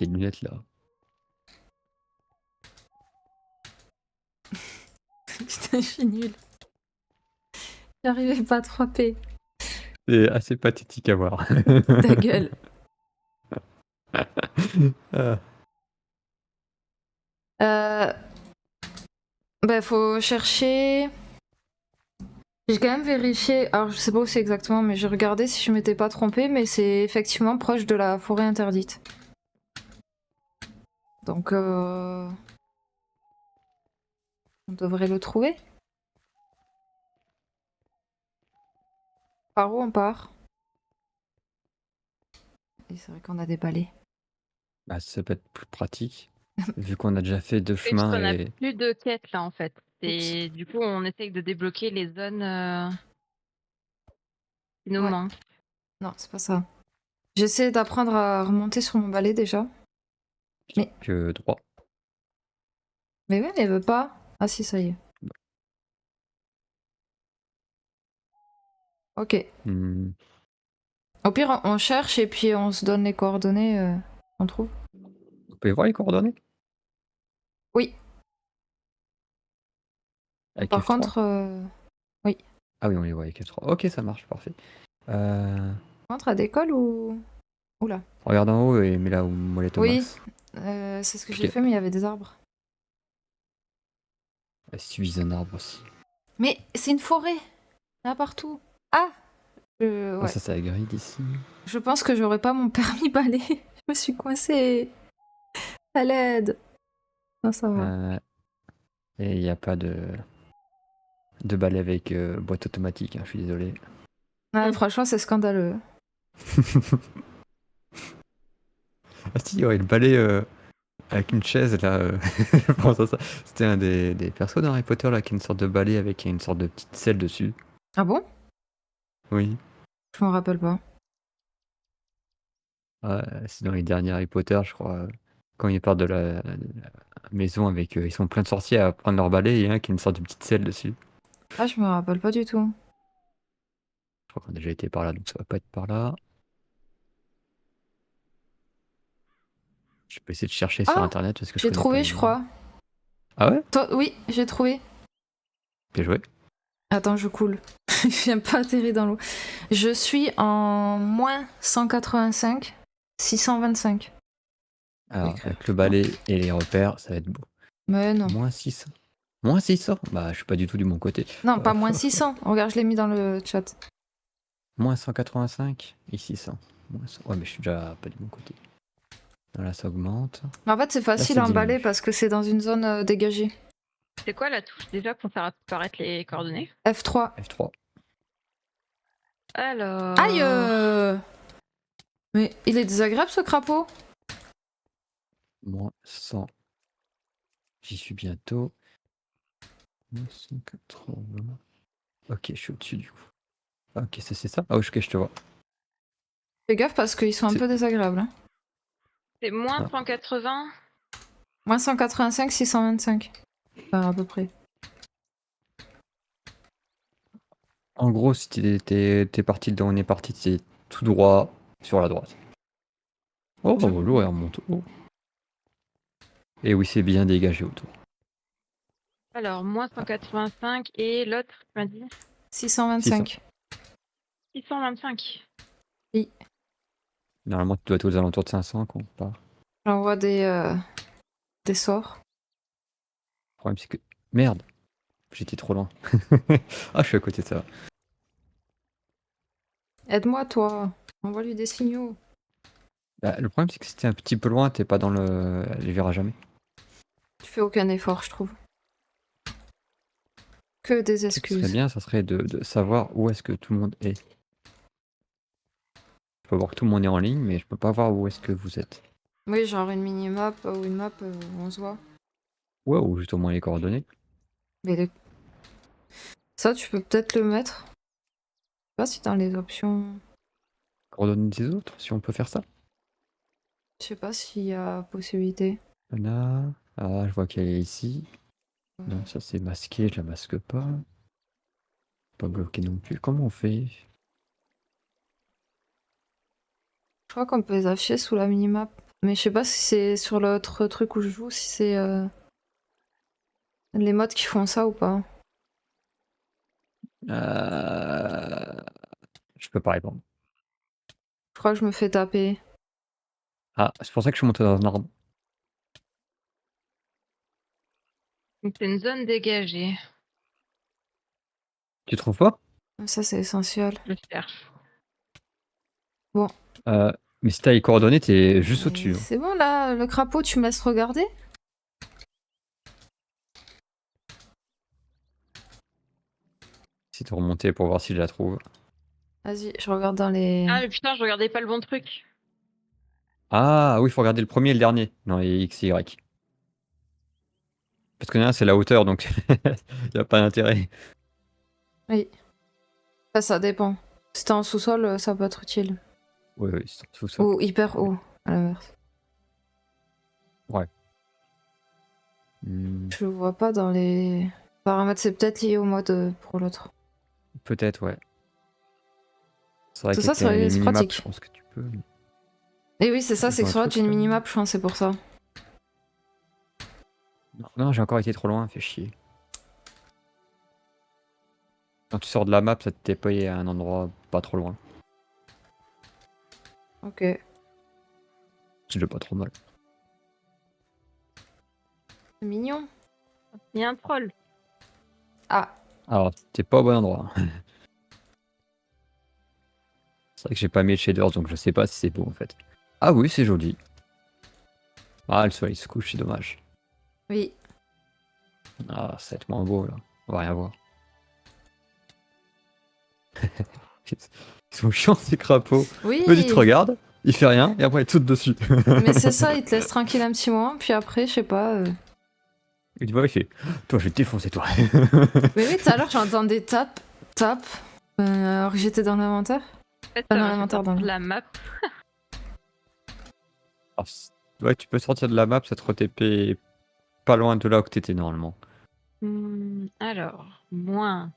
Tes lunettes là. Putain, je suis nulle. J'arrivais pas à 3P. C'est assez pathétique à voir. Ta gueule. Ah. Bah, faut chercher. J'ai quand même vérifié. Alors, je sais pas où c'est exactement, mais j'ai regardé si je m'étais pas trompée, mais c'est effectivement proche de la forêt interdite. Donc, on devrait le trouver. Par où on part? Et c'est vrai qu'on a des balais. Bah, ça peut être plus pratique, vu qu'on a déjà fait 2 Oui, parce chemins qu'on a et plus de quêtes là en fait. Oups. Et du coup, on essaye de débloquer les zones qui nous Ouais. manquent. Non, c'est pas ça. J'essaie d'apprendre à remonter sur mon balai déjà. Mais, que droit. mais ouais, mais elle veut pas. Ah si, ça y est. Ok. Mmh. Au pire, on cherche et puis on se donne les coordonnées. On trouve. Vous pouvez voir les coordonnées? Oui. Avec Par F3? contre, oui. Ah oui, on les voit avec F3. OK, ça marche, parfait. Par contre, à d'école ou. Oula. Regarde en haut et mets là où molette au Oui, max. c'est ce que j'ai Puis, fait, mais il y avait des arbres. si tu vises un arbre aussi. Mais c'est une forêt. Il y en a partout. Ah Oh, ouais. ça, c'est la grille d'ici. Je pense que j'aurais pas mon permis balai. Je me suis coincée. À l'aide. Non, ça va. Et il n'y a pas de balai avec boîte automatique, hein, je suis désolé. Ouais, franchement, c'est scandaleux. Ah si, il y aurait le balai avec une chaise là. Je pense à ça. C'était un des persos d'Harry Potter là, qui a une sorte de balai avec une sorte de petite selle dessus. Ah bon? Oui. Je m'en rappelle pas. Ouais, c'est dans les derniers Harry Potter, je crois. Quand ils partent de la maison avec. Ils sont plein de sorciers à prendre leur balai et un qui a une sorte de petite selle dessus. Ah, je me rappelle pas du tout. Je crois qu'on a déjà été par là, donc ça va pas être par là. Je peux essayer de chercher sur Ah! internet parce que je J'ai connais pas trouvé, les je noms. crois. Ah ouais? Toi, oui, j'ai trouvé. Bien joué. Attends, je coule. Je viens pas atterrir dans l'eau. Je suis en moins 185, 625. Alors, Écrire. avec le balai et les repères, ça va être beau. Mais non. Moins 600. Moins 600? Bah, je suis pas du tout du bon côté. Non, pas moins 600. Regarde, je l'ai mis dans le chat. Moins 185 et 600. Ouais, mais je suis déjà pas du bon côté. Là, ça augmente. En fait, c'est Là, facile ça à emballer diminue. parce que c'est dans une zone dégagée. C'est quoi la touche déjà pour faire apparaître les coordonnées? F3. F3. Alors. Aïe Mais il est désagréable ce crapaud. Moins 100. J'y suis bientôt. Moins 180. Ok, je suis au-dessus du coup. Ok, c'est ça? Ah, ok, je te vois. Fais gaffe parce qu'ils sont un C'est- peu désagréables. Hein. C'est moins Ah. 180. Moins 185, 625. Enfin, à peu près. En gros, si t'es parti de là où on est parti, c'est tout droit sur la droite. Oh, l'eau elle remonte haut. Et oui, c'est bien dégagé autour. Alors, moins 185 et l'autre, tu m'as dit 625. 625. Oui. Normalement, tu dois être aux alentours de 500 quand on part. J'envoie des sorts. Le problème, c'est que. Merde! J'étais trop loin. Ah, je suis à côté de ça. Aide-moi, toi. Envoie-lui des signaux. Bah, le problème, c'est que si t'es un petit peu loin, t'es pas dans les verras jamais. Tu fais aucun effort, je trouve. Que des Ce qui serait excuses. bien, ça serait de savoir où est-ce que tout le monde est. Je peux voir que tout le monde est en ligne, mais je peux pas voir où est-ce que vous êtes. Oui, genre une mini-map ou une map où on se voit. Ouais, ou juste au moins les coordonnées. Mais ça, tu peux peut-être le mettre. Je sais pas si dans les options. Coordonnées des autres, si on peut faire ça. Je sais pas s'il y a possibilité. Là. Ah, je vois qu'elle est ici. Non, ça c'est masqué, je la masque pas. Pas bloqué non plus. Comment on fait? Je crois qu'on peut les afficher sous la minimap. Mais je sais pas si c'est sur l'autre truc où je joue, si c'est les mods qui font ça ou pas. Euh, Je peux pas répondre. Je crois que je me fais taper. Ah, c'est pour ça que je suis monté dans un arbre. Donc c'est une zone dégagée. Tu trouves pas? Ça, c'est essentiel. Je cherche. Bon. Euh, mais si t'as les coordonnées, t'es juste Mais au-dessus, hein. c'est bon là, le crapaud, tu me laisses regarder? Si t'es remonté pour voir si je la trouve. Vas-y, je regarde dans les. Ah mais putain, je regardais pas le bon truc. Ah oui, il faut regarder le premier et le dernier dans les X et Y. Parce que là, c'est la hauteur, donc il n'y a pas d'intérêt. Oui. Ça dépend. Si t'es en sous-sol, ça peut être utile. Oui, oui, c'est tout ça. Ou hyper haut, à l'inverse. Ouais. Hmm, Je le vois pas dans les paramètres, c'est peut-être lié au mode pour l'autre. peut-être, ouais. C'est vrai Tout ça, qu'avec les c'est minimaps, je pratique. pense que tu peux. Et oui, c'est ça, Je c'est que vois un sur l'autre, j'ai truc une là. minimap, je pense, c'est pour ça. Non, non, j'ai encore été trop loin, fait chier. Quand tu sors de la map, ça t'est payé à un endroit pas trop loin. Ok. C'est déjà pas trop mal. C'est mignon. Il y a un troll. Ah, Alors, t'es pas au bon endroit. C'est vrai que j'ai pas mis de shaders, donc je sais pas si c'est beau en fait. Ah oui, c'est joli. Ah, le soleil se couche, c'est dommage. oui. Ah, ça va être moins beau là. On va rien voir. Ils sont chiants ces crapauds. Vas-y, tu Oui. regardes, il fait rien, et après il te saute dessus. Mais c'est ça, il te laisse tranquille un petit moment, puis après, je sais pas. Il dit, ouais, il fait, toi, je vais te défoncer, toi. Mais oui, tout à l'heure, j'entendais tap, alors que j'étais dans l'inventaire. En fait, Pas ça dans m'a fait l'inventaire, dans sortir le. de la map. Alors, ouais, tu peux sortir de la map, ça te re-TP pas loin de là où t'étais normalement. Alors, moins.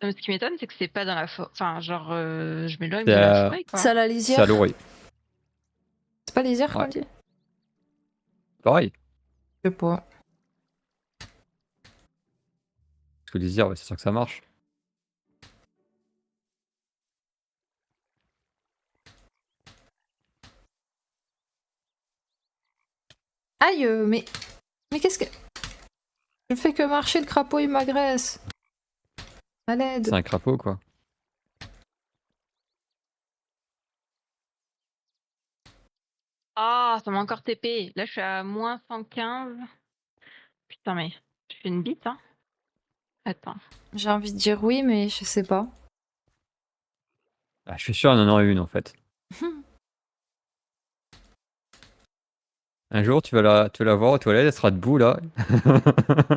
Non, mais ce qui m'étonne, c'est que c'est pas dans la forêt. Enfin, genre, je m'éloigne C'est de la à, forêt, quoi. C'est à la c'est à lisière. l'orée. C'est pas lisière qu'on Ouais, dit? pareil. Je sais pas. Parce que les ouais, c'est sûr que ça marche. Aïe, mais. Mais qu'est-ce que. Je fais que marcher, le crapaud, il m'agresse. À C'est l'aide. un crapaud, quoi. Ah, ça m'a encore TP. Là, je suis à moins 115. Putain, mais je fais une bite, hein. Attends. J'ai envie de dire oui, mais je sais pas. Ah, je suis sûr, il y en aurait une en fait. Un jour, tu vas la voir aux toilettes, elle sera debout là.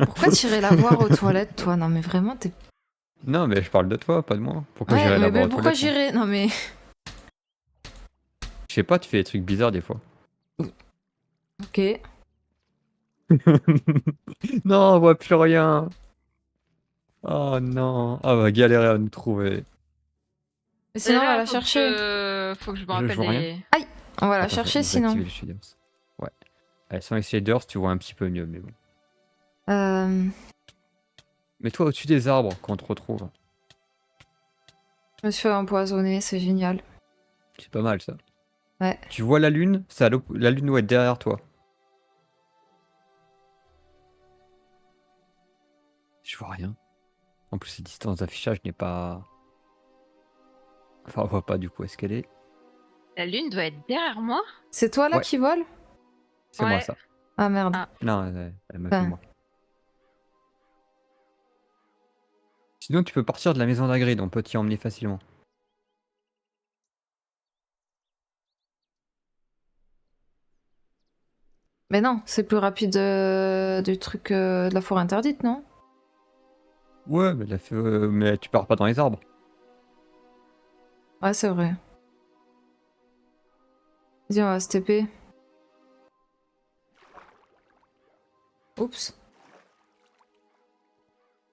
Pourquoi t'irais la voir aux toilettes, toi? Non, mais vraiment, t'es. Non, mais je parle de toi, pas de moi. Pourquoi Ouais, j'irais la voir mais aux pourquoi toilettes, moi? j'irais? Non, mais. Je sais pas, tu fais des trucs bizarres des fois. Ok. Non, on voit plus rien. Oh non. Ah, on va galérer à nous trouver. Mais sinon, on va Là, la chercher. faut que je me Je rappelle vois rien. des. On va la Attends, je vais chercher sinon. désactiver les shaders. Ouais. Allez, sans les shaders, tu vois un petit peu mieux, mais bon. Euh, Mets-toi au-dessus des arbres quand on te retrouve. Je me suis fait empoisonner, c'est génial. C'est pas mal ça. Ouais. Tu vois la lune? La lune doit être derrière toi. Je vois rien. En plus, les distances d'affichage n'est pas. Enfin, on voit pas du coup, est-ce qu'elle est? La lune doit être derrière moi? C'est toi là Ouais, qui vole? c'est moi Ouais. ça. Ah merde. Ah. Non, elle m'a fait Enfin, moi. Sinon, tu peux partir de la maison d'Agrid, on peut t'y emmener facilement. mais non, c'est plus rapide du truc de la forêt interdite, non? Ouais, mais tu pars pas dans les arbres. Ouais, c'est vrai. Vas-y, on va se TP. Oups.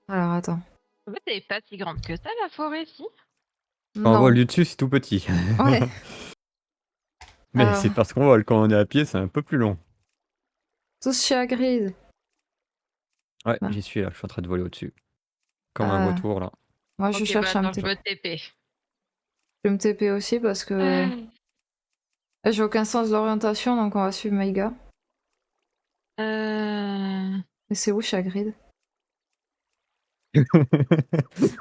Alors attends. En fait, elle est pas si grande que ça, la forêt, si. Quand on Non. vole du dessus, c'est tout petit. Ouais. Mais c'est parce qu'on vole. Quand on est à pied, c'est un peu plus long. Tous chez Hagrid. Ouais, Ah. j'y suis là. Je suis en train de voler au-dessus. Comme un Ah. vautour là. Moi, je Ok, bah cherche à me attends, je TP. me TP. Je vais me TP aussi parce que j'ai aucun sens d'orientation, donc on va suivre Maïga. Mais c'est où chez Hagrid?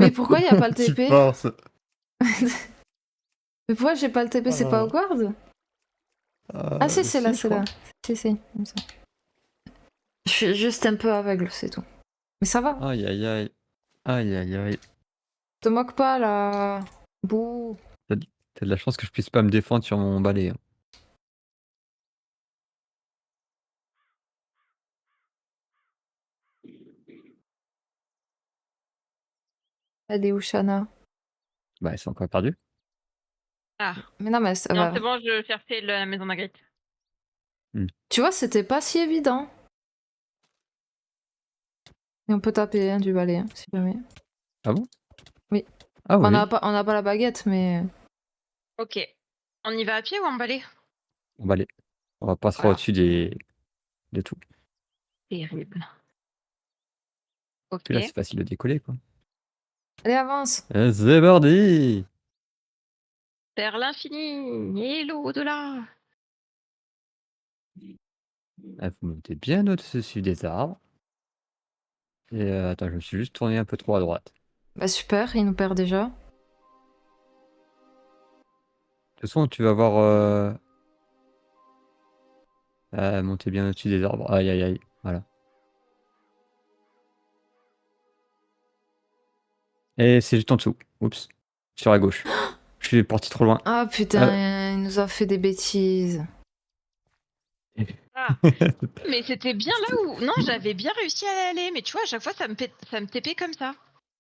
Mais pourquoi il y a pas le Tu TP? forces. Mais pourquoi j'ai pas le TP? C'est pas Ah. Hogwarts? Ah si, c'est là, je c'est crois. là. Si, comme ça. Je suis juste un peu aveugle, c'est tout. Mais ça va. Aïe aïe aïe. Aïe aïe aïe. Te moque pas là. Bouh. T'as t'as de la chance que je puisse pas me défendre sur mon balai. Hein. Elle est où, Shana? Bah, ils sont encore perdus. Ah, Mais non, mais non, c'est bon, je cherchais la maison d'Hagrid. tu vois, c'était pas si évident. Et on peut taper hein, du balai, hein, si jamais. Ah bon? Oui. Ah On oui. n'a pas la baguette, mais. Ok. On y va à pied ou en balai? Bon, balai. On va passer Voilà. au-dessus de tout. Terrible. Ok. Puis là, c'est facile de décoller quoi. Allez, avance! C'est parti! Vers l'infini et l'au-delà. Ah, vous montez bien au-dessus des arbres. Et attends, je me suis juste tourné un peu trop à droite. Bah super, il nous perd déjà. De toute façon, tu vas voir. Monter bien au-dessus des arbres. Aïe aïe aïe. Voilà. Et c'est juste en dessous. Oups. Sur la gauche. Je suis parti trop loin. Ah putain, il nous a fait des bêtises. Ah, mais c'était bien là où. Non, j'avais bien réussi à aller, mais tu vois, à chaque fois, ça me TP comme ça.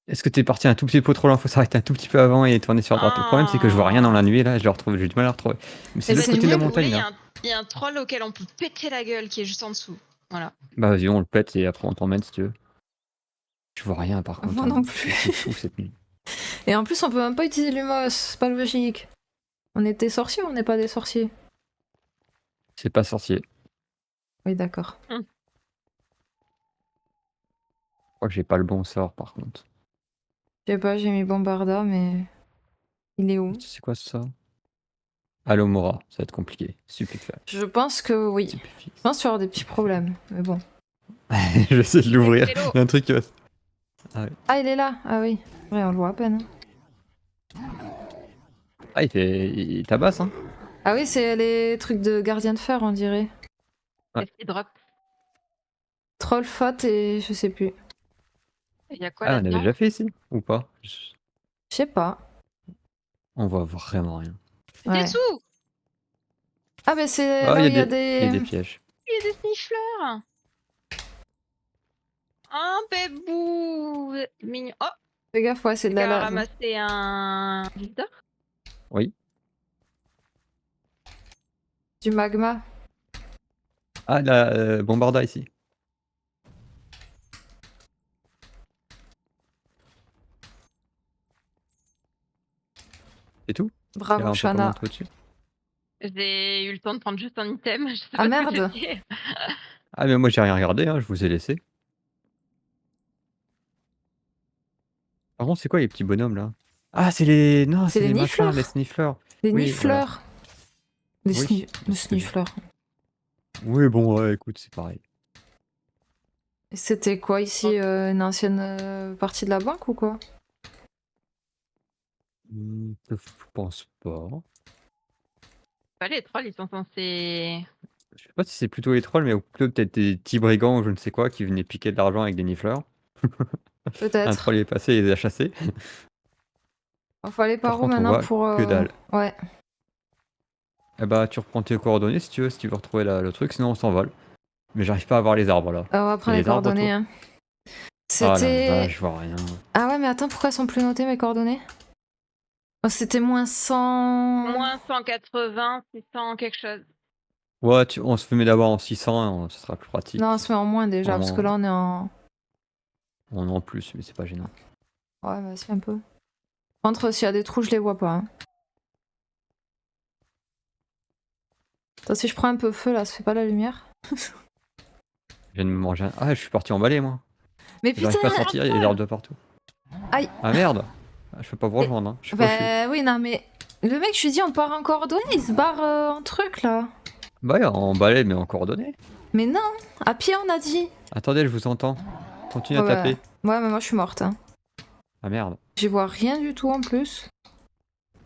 Est-ce que t'es parti un tout petit peu trop loin? Faut s'arrêter un tout petit peu avant et tourner sur droite. Le problème, c'est que je vois rien dans la nuit là. Je le retrouve, j'ai du mal à le retrouver. Mais c'est Et de l'autre c'est côté de la nul. montagne là. Il y a un troll auquel on peut péter la gueule qui est juste en dessous. Voilà. Bah vas-y, on le pète et après on t'emmène si tu veux. Je vois rien par contre. Moi Hein. non plus. C'est fou cette nuit. Et en plus, on peut même pas utiliser l'humos, c'est pas logique. On était sorciers ou on n'est pas des sorciers? C'est pas sorcier. Oui, d'accord. Je crois que j'ai pas le bon sort par contre. Je sais pas, j'ai mis Bombarda, mais. Il est où? C'est quoi ça? Alomora, ça va être compliqué. Stupéfait. Je pense que oui. Je pense qu'il y aura des petits problèmes, mais bon. Je vais essayer de l'ouvrir. Hello. Il y a un truc qui va. Ah, il est là! Ah oui. Ouais, on le voit à peine. Ah, il tabasse, hein. Ah oui, c'est les trucs de gardien de fer, on dirait. Ouais. Qu'est-ce qui drop? Troll, fat et je sais plus. Il y a quoi Ah, on avait là-dedans? déjà fait ici ou pas? Je sais pas. On voit vraiment rien. Ouais. Dessous! Ah, mais c'est Ah, là où il il y a y a des pièges. Il y a des snifleurs! Un bébou! Mignon. Oh! Fais gaffe, ouais, c'est de la Quelqu'un a lave. ramassé un visiteur? Oui. Du magma. Ah, la bombarda ici. C'est tout? Il y a Bravo, un peu pas Shana. monter au-dessus. J'ai eu le temps de prendre juste un item. Je sais Ah pas ce que merde! c'était. Ah, mais moi j'ai rien regardé, hein, je vous ai laissé. Par contre, c'est quoi les petits bonhommes là? Ah, c'est les. Non, C'est c'est les les machins, nifleurs. les sniffleurs. Les Oui, voilà. nifleurs. Les Oui, le c'est ce que j'ai. snifleur. Oui, bon, ouais, écoute, c'est pareil. Et c'était quoi ici? Une ancienne partie de la banque ou quoi? Je pense pas. Pas les trolls, ils sont censés. Je sais pas si c'est plutôt les trolls, mais plutôt peut-être des petits brigands ou je ne sais quoi qui venaient piquer de l'argent avec des nifleurs. Un Peut-être. troll est passé et les a chassés. Il faut aller Par par où contre, on maintenant voit pour. que dalle. Ouais. Eh bah, tu reprends tes coordonnées si tu veux retrouver le truc, sinon on s'envole. Mais j'arrive pas à voir les arbres là. On va Et prendre les les arbres coordonnées. autour. Hein. Ah la C'était. vache, je vois rien. Ah ouais, mais attends, pourquoi elles sont plus notées mes coordonnées? Oh, c'était moins 100. Moins 180, 600, quelque chose. Ouais, on se met d'abord en 600, ce sera plus pratique. Non, on se met en moins déjà, parce que là on est en. On est en plus, mais c'est pas gênant. Ouais, bah si, un peu. Par contre, s'il y a des trous, je les vois pas. Hein. Attends, si je prends un peu feu là, ça fait pas la lumière. Je viens de me manger un... Ah, je suis parti en balai, moi. Mais putain! J'arrive pas à sortir, il y a des herbes de partout. Aïe! Ah merde. Ah, je peux pas vous rejoindre, hein. Je sais pas où je suis. Bah oui, non mais... Le mec, je lui dis on part en coordonnées, il se barre en truc là. Bah ouais, en balai, mais en coordonnées. Mais non! À pied, on a dit! Attendez, je vous entends. Continue à Ouais, taper. ouais, mais moi je suis morte. Hein. Ah merde. J'y vois rien du tout en plus.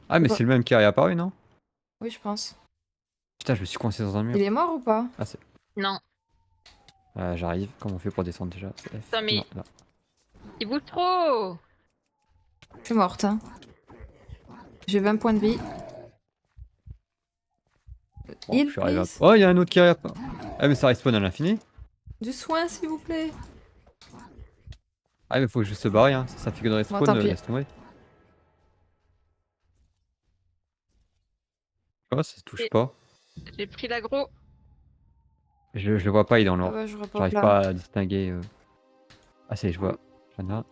Ah, mais Ouais. c'est le même qui est réapparu, non? Oui, je pense. Putain, je me suis coincé dans un mur. Il est mort ou pas? Ah, c'est... Non. J'arrive. Comment on fait pour descendre déjà? C'est F. Putain, mais- Non, là. Il bouge trop. Je suis morte. Hein. J'ai 20 points de vie. Bon, Heal, je suis arrivé à... please. Oh, il y a un autre qui réapparaît. Ah, mais ça respawn à l'infini. Du soin, s'il vous plaît. Ah, mais faut juste se barrer, hein. Ça fait que de respawn, tant pis. laisse tomber. Oh, ça se touche Et- pas. J'ai pris l'agro. Je le vois pas, il est dans Ah l'or. ouais, je repop J'arrive là. pas à distinguer. Ah, c'est, je vois. J'en ai un.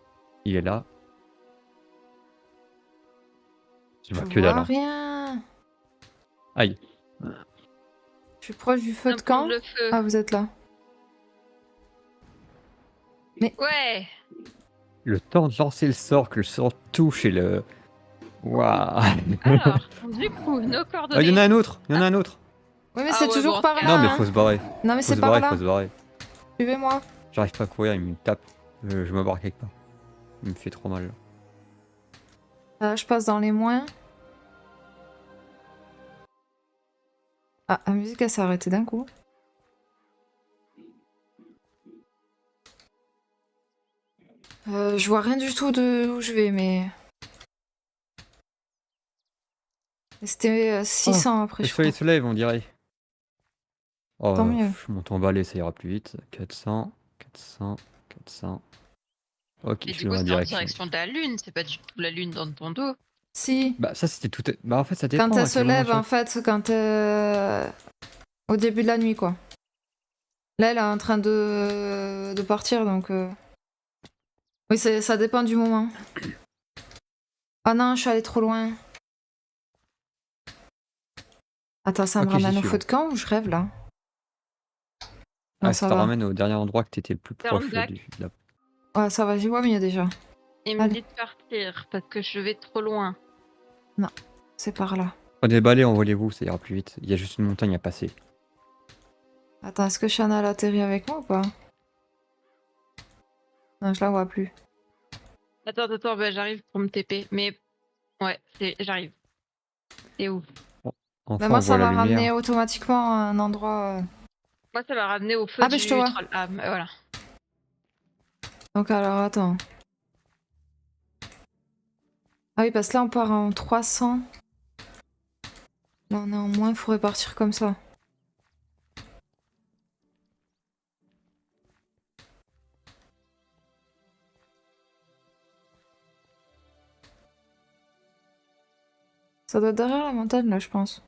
Il est là. Je vois que dalle. vois Hein. rien. Aïe. Je suis proche du feu Viens de prendre camp. le feu. Ah, vous êtes là. Ouais. Le temps de lancer le sort, que le sort touche et le. Waouh. Alors, du coup, nos Ah, il y en coordonnées. a un autre. Il y en a un autre. Oui, mais Ah c'est ouais, toujours bon, par c'est- là. Non, mais hein. faut se barrer. Non, mais Faut c'est se par barrer, là. faut se barrer. Suivez-moi. J'arrive pas à courir, il me tape. Je me barre quelque part. Il me fait trop mal. Je passe dans les moins. Ah, la musique, elle s'est arrêtée d'un coup. Je vois rien du tout de où je vais, mais... C'était 600 après, Le je crois. soleil se lève, on dirait. Oh, Tant mieux. je monte en balai, ça ira plus vite. 400, 400, 400. Ok, Et je du suis dans coup, la c'est en direction. direction de la lune. C'est pas du tout la lune dans ton dos. Si, Bah, ça c'était tout. Bah, en fait, ça dépend. quand à elle se quel moment lève, tu en fait, quand au début de la nuit, quoi. Là, elle est en train de partir, donc... Oui, ça dépend du moment. Ah non, je suis allée trop loin. Attends, ça me Ok, j'y ramène au suis, feu là. de camp ou je rêve, là? Non, Ah, ça ça te va. ramène au dernier endroit que t'étais le plus Turn proche back. de la... Ouais, ça va, j'y vois mieux déjà. Il me Allez. dit de partir parce que je vais trop loin. C'est par là. Prenez des balais, envolez-vous, ça ira plus vite. Il y a juste une montagne à passer. Attends, est-ce que Shana a atterri avec moi ou pas? Non, je la vois plus. Attends, bah, j'arrive pour me TP. Mais ouais, j'arrive. C'est où? Enfin, Bah, moi, on ça voit la m'a ramené lumière. automatiquement à un endroit... Moi, ça m'a ramené au feu Ah, bah, du je te vois. troll. Ah, bah, voilà. Donc, alors, attends. Ah oui, parce que là, on part en 300. Là, on est en moins, il faudrait partir comme ça. Ça doit être derrière la montagne, là, je pense.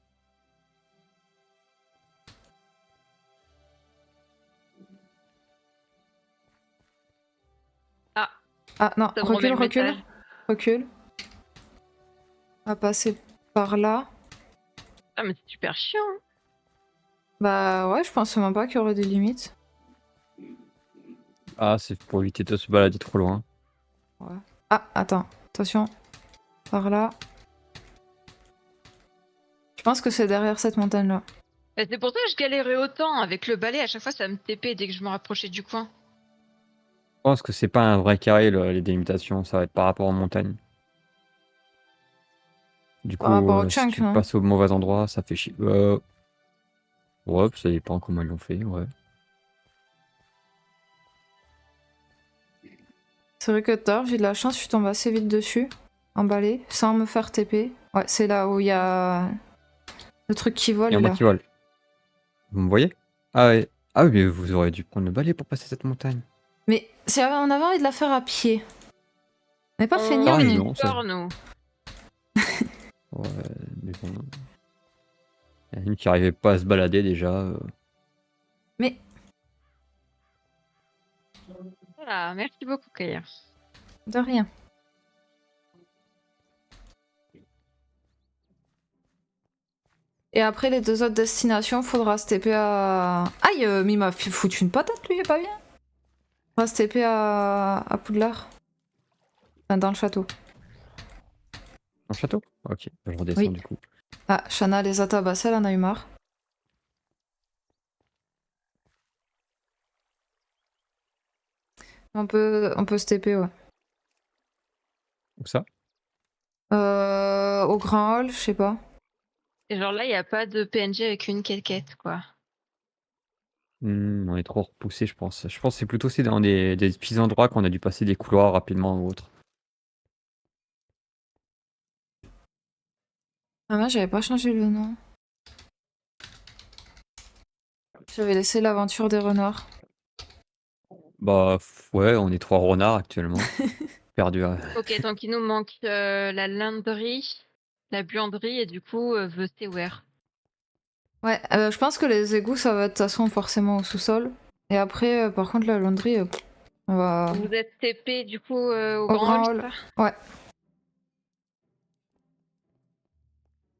Ah, Ah, non, ça me remet recule, le recule. message. Recule. On va passer par là. Ah, mais c'est super chiant. Hein. Bah ouais, je pensais même pas qu'il y aurait des limites. Ah, c'est pour éviter de se balader trop loin. Ouais. Ah, attends, attention. Par là. Je pense que c'est derrière cette montagne-là. Et c'est pour ça que je galérais autant avec le balai. À chaque fois, ça me TP dès que je me rapprochais du coin. Je pense que c'est pas un vrai carré, les délimitations, ça va être par rapport aux montagnes. Du Par coup, rapport au si chunk, tu non? passes au mauvais endroit, ça fait chier. Ouais, ça dépend comment ils l'ont fait, ouais. C'est vrai que tard, j'ai de la chance, je suis tombée assez vite dessus. Emballé, sans me faire TP. Ouais, c'est là où il y a le truc qui vole Et en bas là. qui vole. Vous me voyez? Ah ouais. Ah oui, mais vous auriez dû prendre le balai pour passer cette montagne. Mais on avait envie de la faire à pied. On n'est pas On feignant. Pareil, est non, ça- fort, nous. Ouais, mais bon. Il y en a une qui arrivait pas à se balader déjà. Mais Voilà, merci beaucoup, Kaya. de rien. Et après, les 2 autres destinations, faudra se TP à. Aïe, mais il m'a foutu une patate, lui, il est pas bien. Faudra se TP à Poudlard. Enfin, dans le château. Dans le château? Ok, je redescends Oui. du coup. Ah, Shanna les a tabassés, elle en a eu marre. On peut se TP, ouais. Où ça? Au Grand Hall, je sais pas. Et genre là, il n'y a pas de PNJ avec une quéquette, quoi. On est trop repoussé, je pense. Je pense que c'est plutôt aussi dans des petits endroits qu'on a dû passer des couloirs rapidement ou autre. Ah, moi, j'avais pas changé le nom. J'avais laissé l'aventure des renards. Bah ouais, on est 3 renards actuellement. Perdus à... Ok, donc il nous manque la linderie, la buanderie et du coup, The Steware. Ouais, je pense que les égouts, ça va de toute façon forcément au sous-sol. Et après, par contre, la laundry, on va. Vous êtes TP du coup au Au Grand Hall, Grand c'est Hall. ça? Ouais.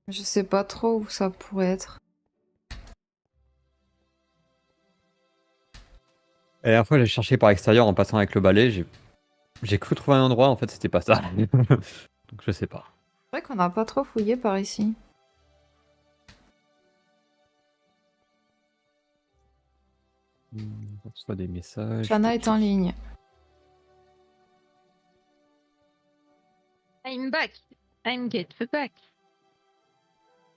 Je sais pas trop où ça pourrait être. La dernière fois, j'ai cherché par l'extérieur en passant avec le balai, j'ai cru trouver un endroit, en fait, c'était pas ça. Donc je sais pas. C'est vrai qu'on n'a pas trop fouillé par ici. On reçoit des messages. Shanna est en ligne. I'm back. I'm get back.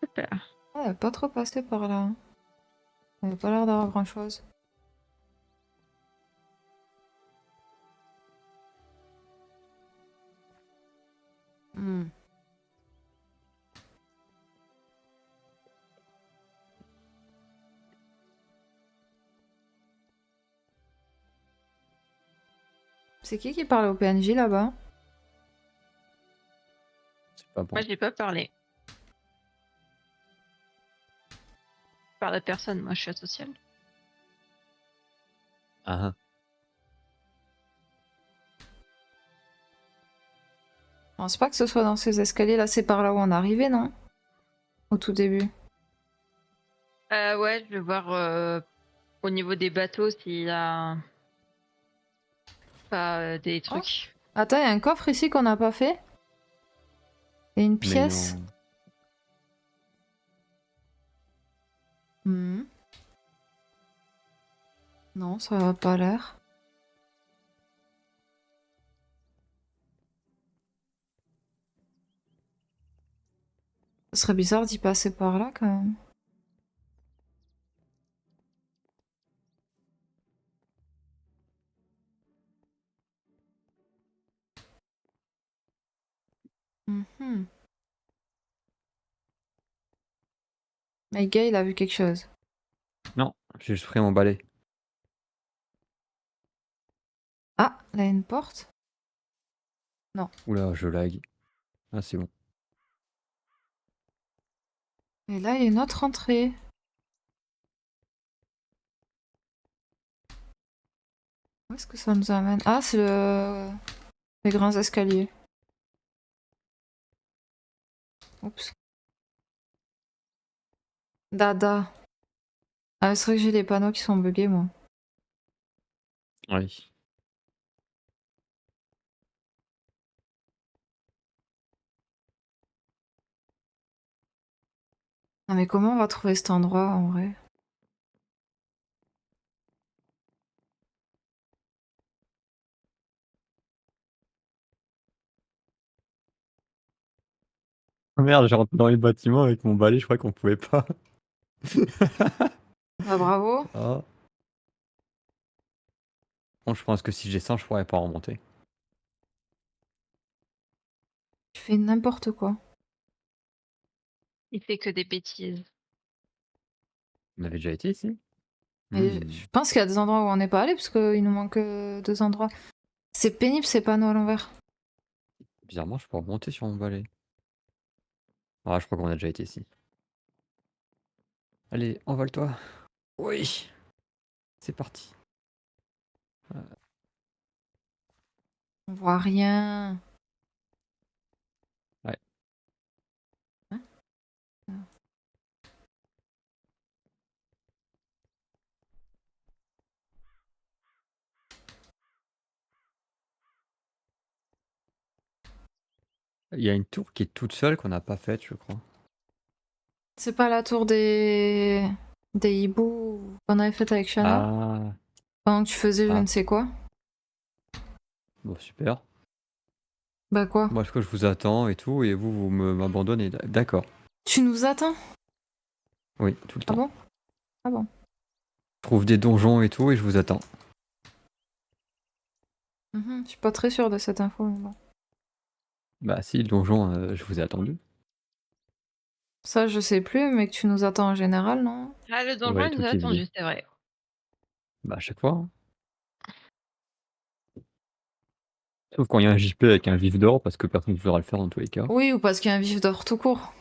Super. Ah, elle est pas trop passée par là. Elle avait pas l'air d'avoir grand chose. Hmm. C'est qui parle au PNJ là-bas? C'est pas bon. Moi, j'ai pas parlé. Je parle à personne, moi, je suis asociale. Ah, ah. Je pense pas que ce soit dans ces escaliers là, c'est par là où on est arrivé, non? Au tout début. Ouais, je vais voir au niveau des bateaux s'il y a pas des Oh. trucs. Attends, il y a un coffre ici qu'on n'a pas fait? Et une Mais pièce? non. Hmm. Non, ça va pas l'air. Ce serait bizarre d'y passer par là quand même. Mhm. Mais Gay, il a vu quelque chose. Non, j'ai juste pris mon balai. Ah, là, il y a une porte. Oula, je lag. Ah, c'est bon. Et là, il y a une autre entrée. Où est-ce que ça nous amène? Ah, c'est les grands escaliers. Oups. Dada. Ah, c'est vrai que j'ai des panneaux qui sont buggés, moi. Oui. Ah, mais comment on va trouver cet endroit en vrai? Oh merde, j'ai rentré dans les bâtiments avec mon balai, je crois qu'on pouvait pas. Bah, bravo. Ah. Bon, je pense que si j'ai ça, je pourrais pas remonter. Tu fais n'importe quoi. Il fait que des bêtises. On avait déjà été ici? Et Hmm. je pense qu'il y a des endroits où on n'est pas allé, parce qu'il nous manque 2 endroits. C'est pénible ces panneaux à l'envers. Bizarrement, je peux remonter sur mon balai. Ah, je crois qu'on a déjà été ici. Allez, envole-toi. Oui, c'est parti. On voit rien. Ouais. Hein. Il y a une tour qui est toute seule qu'on n'a pas faite, je crois. C'est pas la tour des hiboux qu'on avait faite avec Shanna Ah, pendant que tu faisais je ah, ne sais quoi? bon, super. Bah quoi? Moi, je vous attends et tout, et vous m'abandonnez. D'accord. Tu nous attends? Oui, tout le Ah temps. bon? Ah bon. Je trouve des donjons et tout, et je vous attends. Je suis pas très sûre de cette info, mais bon. Bah si, le donjon, je vous ai attendu. Ça, je sais plus, mais que tu nous attends en général, non? Ah, le donjon, Ouais, il nous a toutes les vidéos. attendu, c'est vrai. Bah à chaque fois, hein. Sauf quand il y a un JP avec un vif d'or, parce que personne ne voudra le faire dans tous les cas. Oui, ou parce qu'il y a un vif d'or tout court.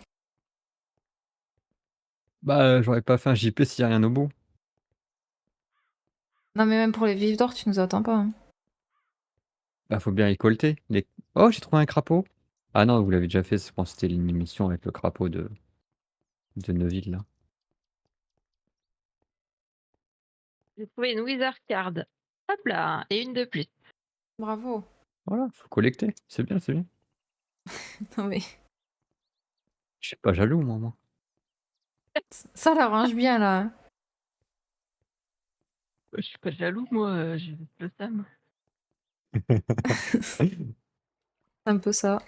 Bah j'aurais pas fait un JP s'il y a rien au bout. Non, mais même pour les vifs d'or, tu nous attends pas, hein. Bah faut bien récolter. Oh, j'ai trouvé un crapaud. Ah non, vous l'avez déjà fait, je pense que c'était une émission avec le crapaud de Neuville, là. J'ai trouvé une Wizard Card. Hop là, et une de plus. Bravo. Voilà, faut collecter. C'est bien, c'est bien. Non, mais Je suis pas jaloux, moi. ça l'arrange bien, là. Je suis pas jaloux, moi, j'ai le seum. C'est un peu ça.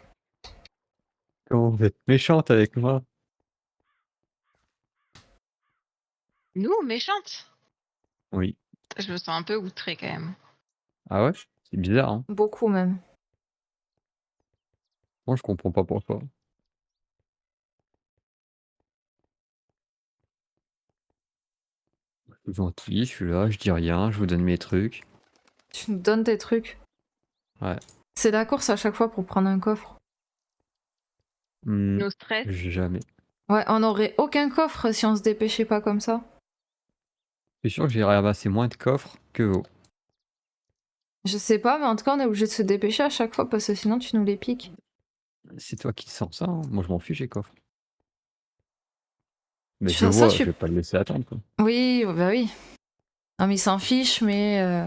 Comment vous êtes méchante avec moi. Nous, méchante. Oui. Je me sens un peu outrée quand même. Ah ouais? C'est bizarre, hein. Beaucoup, même. Moi, je comprends pas pourquoi. Je suis gentil, je suis là, je dis rien, je vous donne mes trucs. Tu nous donnes tes trucs. Ouais. C'est la course à chaque fois pour prendre un coffre. Hmm, Nos stress. jamais. Ouais, on aurait aucun coffre si on se dépêchait pas comme ça. C'est sûr que j'ai ramassé moins de coffres que vous. Je sais pas, mais en tout cas, on est obligé de se dépêcher à chaque fois parce que sinon, tu nous les piques. C'est toi qui sens ça, hein. Moi, je m'en fiche, les coffres. Mais je Ça, le ça, vois, je vais pas le laisser attendre, quoi. Oui, bah oui. Non, mais il s'en fiche, mais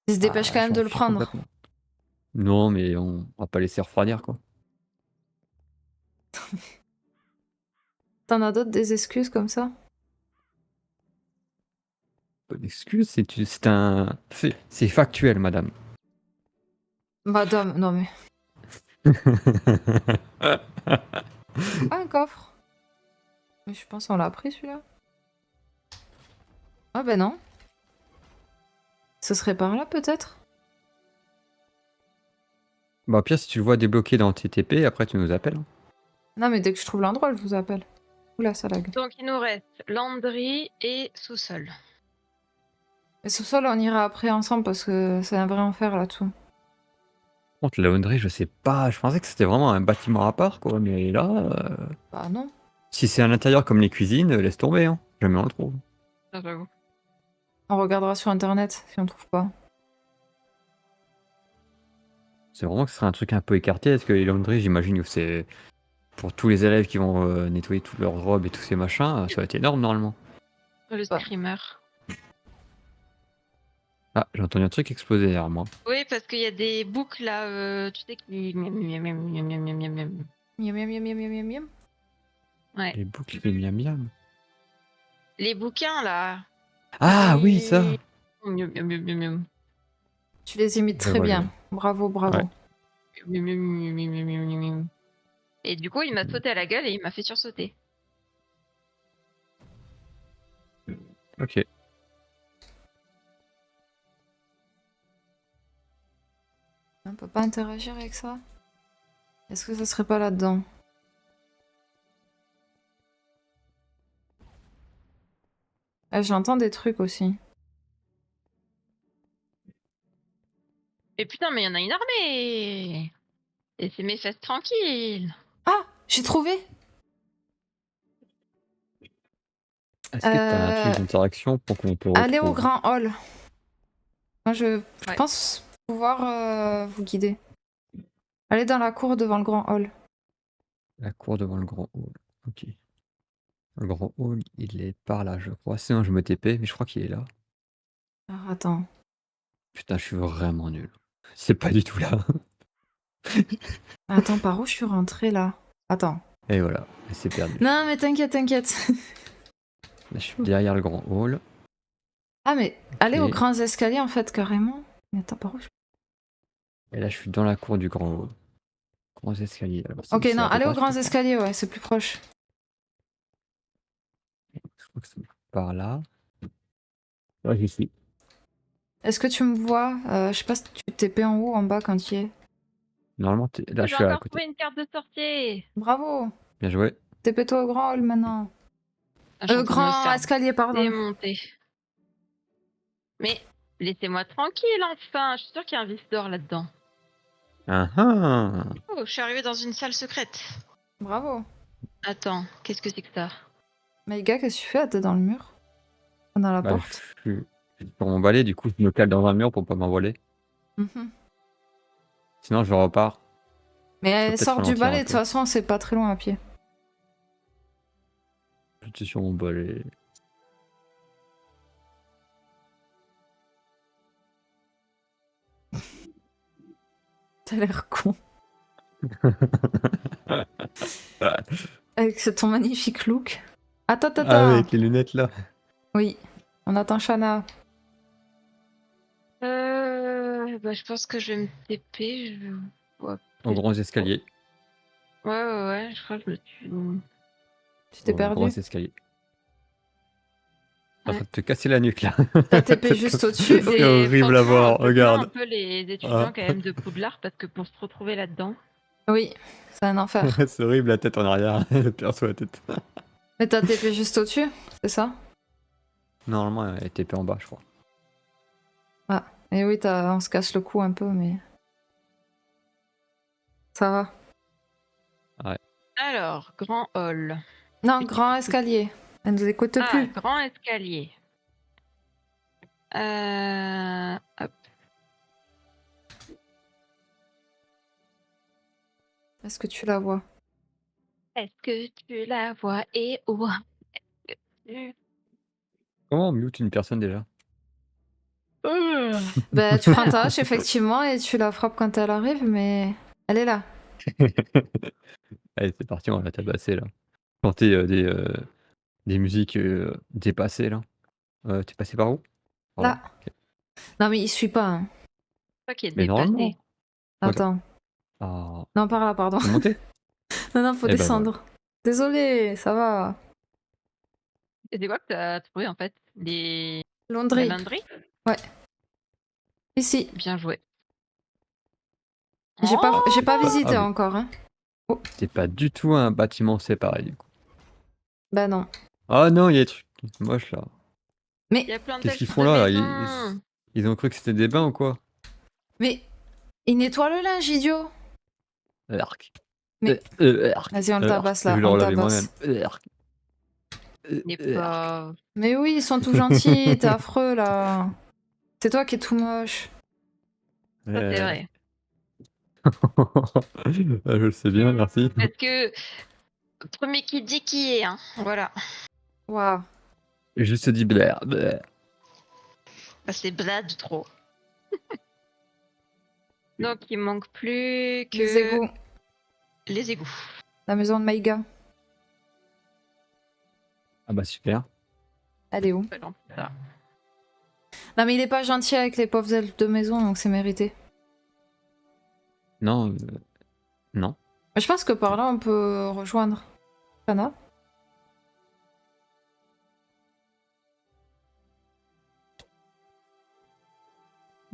il se dépêche Ah, quand je même m'en de le fiche prendre. complètement. Non, mais on va pas laisser refroidir, quoi. T'en as d'autres des excuses comme ça? Bonne excuse, c'est factuel, madame. Madame, non mais. Ah, un coffre. Mais je pense qu'on l'a pris celui-là. Ah ben non. Ce serait par là peut-être? Bah, au pire, si tu le vois débloqué dans TTP, après, tu nous appelles, hein. Non mais dès que je trouve l'endroit, je vous appelle. Oula, ça lag. Donc il nous reste Landry et sous-sol. Et ce sol, on ira après ensemble parce que c'est un vrai enfer là-dessous. Par contre, la laundry, je sais pas, je pensais que c'était vraiment un bâtiment à part, quoi, mais là, Bah non. si c'est à l'intérieur comme les cuisines, laisse tomber, hein. Jamais on le trouve. Ah, j'avoue. On regardera sur internet si on trouve pas. C'est vraiment que ce serait un truc un peu écarté, parce que les laundries, j'imagine que c'est pour tous les élèves qui vont nettoyer toutes leurs robes et tous ces machins, ça va être énorme normalement. Le Bah. screamer. Ah, j'ai entendu un truc exploser derrière moi. Oui, parce qu'il y a des boucles là, tu sais, qui. Miam, miam, miam, miam, miam, miam, miam, miam. Miam miam miam miam miam miam miam. Ouais. Les boucles, les miam miam. Les bouquins là. Ah oui, ça. Miam, miam, miam, miam, miam. Tu les imites Je très vois, je bien. vois. Bravo, bravo. Ouais. Miam, miam, miam, miam, miam, miam, miam, miam. Et du coup, il m'a sauté à la gueule et il m'a fait sursauter. Ok. On peut pas interagir avec ça? Est-ce que ça serait pas là-dedans? Ah, j'entends des trucs aussi. Et putain, mais il y en a une armée. Laissez mes fesses tranquilles. Ah, j'ai trouvé! Est-ce que t'as un truc d'interaction pour qu'on te retrouve? Allez au grand hall. Moi, je Ouais. pense pouvoir vous guider. Allez dans la cour devant le grand hall. La cour devant le grand hall. Ok. Le grand hall, il est par là, je crois. Sinon, je me TP, mais je crois qu'il est là. Alors, attends. Putain, je suis vraiment nul. C'est pas du tout là. Attends, par où je suis rentrée là? Attends. Et voilà, elle s'est perdue. Non, mais t'inquiète, t'inquiète. Là, je suis derrière le grand hall. Ah, mais aller aux Ok. grands escaliers en fait, carrément. Mais attends, par où je... Et là, je suis dans la cour du grand hall. Grands escaliers. Alors, Ok, non, à peu aller aux près grands par là. escaliers, ouais, c'est plus proche. Je crois que c'est par là. Ouais, j'y suis. Est-ce que tu me vois? Je sais pas si tu TP en haut ou en bas quand tu y es. Normalement, là, je J'ai suis à encore côté. trouvé une carte de sortie. Bravo! Bien joué. TP-toi au grand hall maintenant. Ah, je suis en train de me Grand faire escalier, pardon. démonter. Mais laissez-moi tranquille, enfin. Je suis sûre qu'il y a un vice d'or là-dedans. Ah ah. Oh, je suis arrivée dans une salle secrète. Bravo. Attends, qu'est-ce que c'est que ça? Mais gars, qu'est-ce que tu fais? T'es dans le mur? Dans la Bah, porte? je suis sur mon balai, du coup, je me cale dans un mur pour pas m'envoler. Mhm. Sinon, je repars. Mais Je peux elle peut-être sort du ralentir balai, un de toute peu. façon, c'est pas très loin à pied. Je suis sur mon balai. T'as l'air con. Avec ton magnifique look. Attends, attends, Ah, attends. avec les lunettes là. Oui, on attend Shana. Bah, je pense que je vais me TP. Je vois Aux plus grands trop. escaliers. Ouais, je crois que je me suis. Tu t'es Aux grands perdu? escaliers. T'es en Ouais. train de te casser la nuque là. T'as TP juste au-dessus? C'est Oui. C'est horrible à franchement, voir, je plains un regarde. peu les Ah. étudiants quand même de Poudlard parce que pour se retrouver là-dedans. Oui, c'est un enfer. C'est horrible la tête en arrière. Le perso la tête. Mais t'as TP juste au-dessus, c'est ça? Normalement, elle était en bas, je crois. Ah, et oui, on se casse le cou un peu, mais ça va. Alors, grand hall. Non, grand escalier. Elle nous écoute Ah, plus. grand escalier. Hop. Est-ce que tu la vois? Est-ce que tu la vois et où est-ce que tu... Comment on mute une personne déjà? Bah, tu prends ta Alors, hache, effectivement, et tu la frappes quand elle arrive, mais elle est là. Allez, c'est parti, on va la tabasser là. Chanter des musiques dépassées là. T'es passé par où? Par là. Là. Ok. Non, mais il suit pas, hein. toi qui es Mais dépassé. normalement. Ok. Attends. Ah, Non, par là, pardon. faut monter? Non, non, faut Eh ben voilà. descendre. Désolé, ça va. Et c'est quoi que t'as trouvé en fait? La Laundry. laundry? Ouais. Ici. Bien joué. J'ai pas Ah, visité mais encore, hein. Oh, c'est pas du tout un bâtiment séparé du coup. bah non. Ah non, il y a des trucs moches là. Il Mais, y a plein de Qu'est-ce belles qu'ils petites font de là? maisons. Ils ont cru que c'était des bains ou quoi? mais, il nettoie le linge, idiot. Arc. Mais, Arc. vas-y, on le Arc. tabasse Je là, vais le on le relaver moi-même. tabasse. Arc. Les Arc. pauvres. Mais oui, ils sont tout gentils, t'es affreux là. C'est toi qui es tout moche. Ça, c'est Euh, vrai. je le sais bien, merci. Parce que premier qui dit qui est, hein. Voilà. Waouh. Et juste dit blaire. Blaire. Bah, c'est blade trop. Donc il manque plus que Les égouts. les égouts. La maison de Maïga. Ah bah super. Elle est où? Pas gentil, ça. Non, mais il est pas gentil avec les pauvres elfes de maison, donc c'est mérité. Non, non. Mais je pense que par là, on peut rejoindre Shana.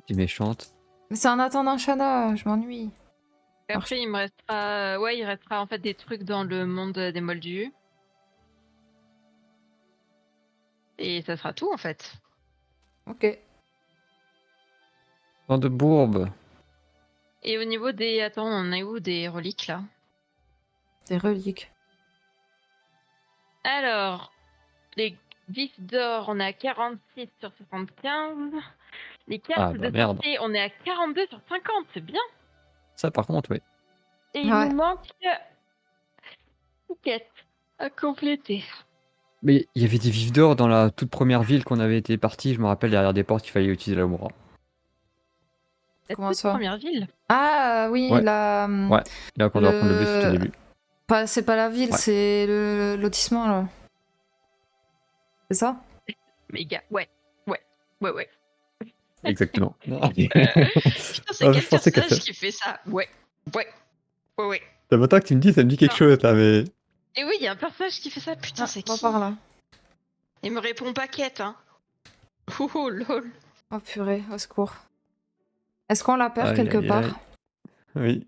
Tu es méchante. Mais c'est en attendant Shana, je m'ennuie. Après, il me restera. Ouais, il restera en fait des trucs dans le monde des moldus. Et ça sera tout en fait. Ok. Tant de bourbe. Et au niveau des. Attends, on est où des reliques là? Des reliques. Alors, les vis d'or, on est à 46 sur 75. Les cartes Ah bah de merde. sortie, on est à 42 sur 50, c'est bien. Ça par contre, oui. Et il Ouais. nous manque une quête à compléter. Mais il y avait des vifs d'or dans la toute première ville qu'on avait été parti. Je me rappelle derrière des portes qu'il fallait utiliser la Moura. La Comment toute ça? première ville. Ah oui, Ouais. la... Ouais. Là, quand on doit prendre le bus, c'est au le... début. C'est pas la ville, Ouais. c'est le lotissement, là. C'est ça? Méga. Ouais. Ouais. Ouais, ouais. Exactement. Putain, c'est Ah, quel je pensais qu'à ça. personnage qui fait ça? Ouais. Ouais. Ouais, ouais. Ça fait longtemps que tu me dis, ça me dit quelque Non. chose là, mais. Et oui, il y a un personnage qui fait ça. Putain, Ah, c'est va qui? par là. Il me répond pas quête, hein. Oh, lol. Oh purée, au secours. Est-ce qu'on la perd Aïe quelque aïe aïe. part? Oui.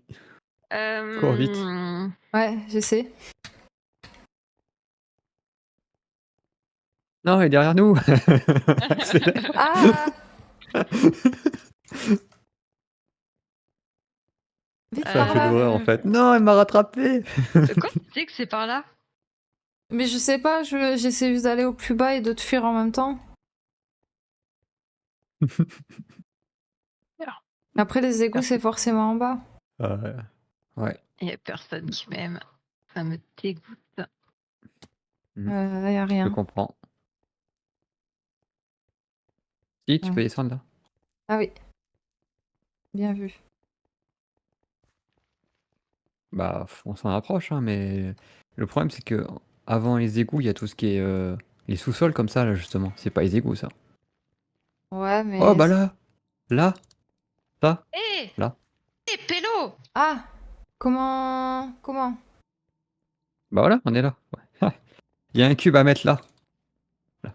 Cours vite. Ouais, j'essaie. Non, il est derrière nous. Accélère. Ah! Vite C'est un par peu là! d'horreur en fait. Non, elle m'a rattrapé. Quoi? Tu sais que c'est par là? Mais je sais pas, j'essaie juste d'aller au plus bas et de te fuir en même temps. Alors, Après, les égouts, c'est forcément en bas. Ouais. Ouais. il y a personne qui m'aime. Ça me dégoûte. Là, y a Je rien. comprends. Si, tu Ouais. peux descendre là. Ah oui. Bien vu. Bah, on s'en approche, hein, mais le problème c'est que avant les égouts, il y a tout ce qui est les sous-sols comme ça là justement. C'est pas les égouts ça. Ouais, Oh mais... bah là, ça, Hé! là. Hé, Pélo! Ah! Comment? Bah voilà, on est là. Ouais. Il y a un cube à mettre là. Là.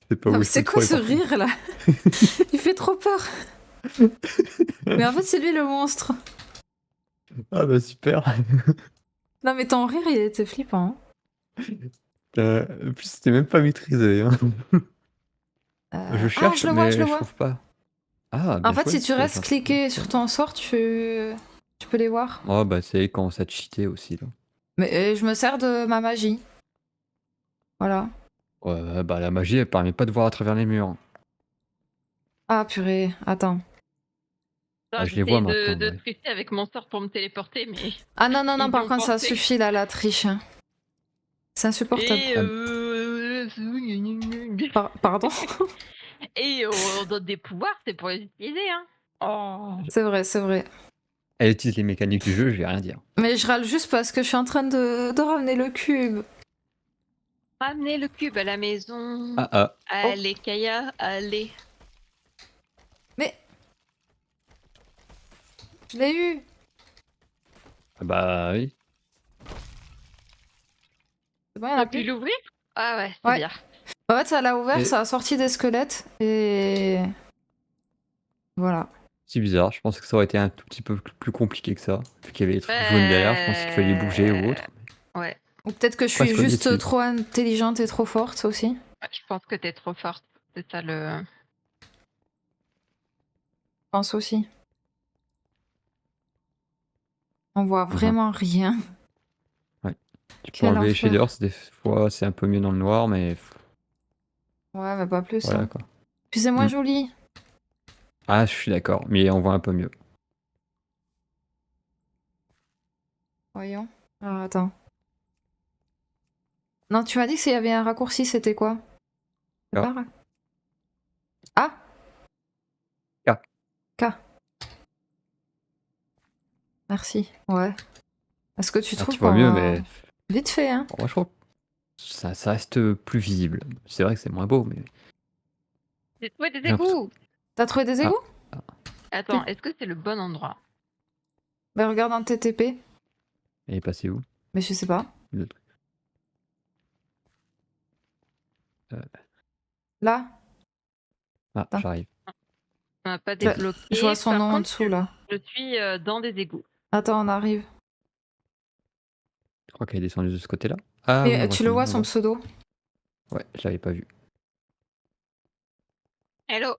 C'est pas Non, où mais il faut c'est le quoi trouver ce par contre. rire, là? Il fait trop peur. Mais en fait, c'est lui le monstre. Ah bah super. Non, mais ton rire, il était flippant. En plus c'était même pas maîtrisé, hein. Je Ah, cherche je le vois, je le mais je vois. trouve pas. Ah En bien fait, joué, si tu c'est restes gentil. cliqué sur ton sort, tu peux les voir. Oh bah c'est quand ça te cheater aussi là. Mais je me sers de ma magie. Voilà. Ouais, bah la magie elle permet pas de voir à travers les murs. Ah, purée, attends. Ah, Alors, je les vois j'essaye de, maintenant, de ouais. tricher avec mon sort pour me téléporter, mais Ah non, non, non, par idiot contre, ça pensé. suffit, là, la triche. Hein. C'est insupportable. Et Pardon? et on donne des pouvoirs, c'est pour les utiliser, hein. Oh. C'est vrai, c'est vrai. Elle utilise les mécaniques du jeu, je vais rien dire. Mais je râle juste parce que je suis en train de ramener le cube. Ramenez le cube à la maison. Ah ah. Allez, Kaya, allez. Mais... Je l'ai eu. Ah bah oui. C'est bon, il y en On a a pu plus? l'ouvrir? Ah ouais, c'est Ouais. bien. En fait, ça l'a ouvert, Et ça a sorti des squelettes, et... Voilà. c'est bizarre, je pensais que ça aurait été un tout petit peu plus compliqué que ça. Vu qu'il y avait les trucs jaunes derrière, je pensais qu'il fallait les bouger ou autre. Ouais. Ou peut-être que je Presque suis cogné juste dessus. trop intelligente et trop forte aussi. Ouais, je pense que t'es trop forte. C'est ça le. Je pense aussi. On voit vraiment rien. Ouais. Tu peux Quel enlever les enfer. shaders, des fois c'est un peu mieux dans le noir, mais Ouais, mais pas plus. voilà Hein. quoi. Puis c'est moins Mm. joli. Ah, je suis d'accord, mais on voit un peu mieux. Voyons. Alors attends. Non, tu m'as dit qu'il y avait un raccourci, c'était quoi? C'est Ah. pas ra- Ah! K. K. Merci. Ouais. Est-ce que tu Ah, trouves tu vois qu'on mieux, va... mais Vite fait, hein? moi je trouve que ça reste plus visible. C'est vrai que c'est moins beau, mais J'ai trouvé des j'ai l'impression. égouts. T'as trouvé des Ah, égouts? ah. Attends, est-ce que c'est le bon endroit? Bah regarde dans TTP. Elle est passée où? Mais je sais pas. Le truc. Là? Ah, Attends. j'arrive. On n'a pas Je débloqué. vois son Par nom en contre, dessous, là. je suis dans des égouts. Attends, on arrive. Je crois qu'elle est descendue de ce côté-là. Ah Et oui, on voit tu son le nom vois, son là-bas. pseudo? Ouais, je l'avais pas vu. Hello.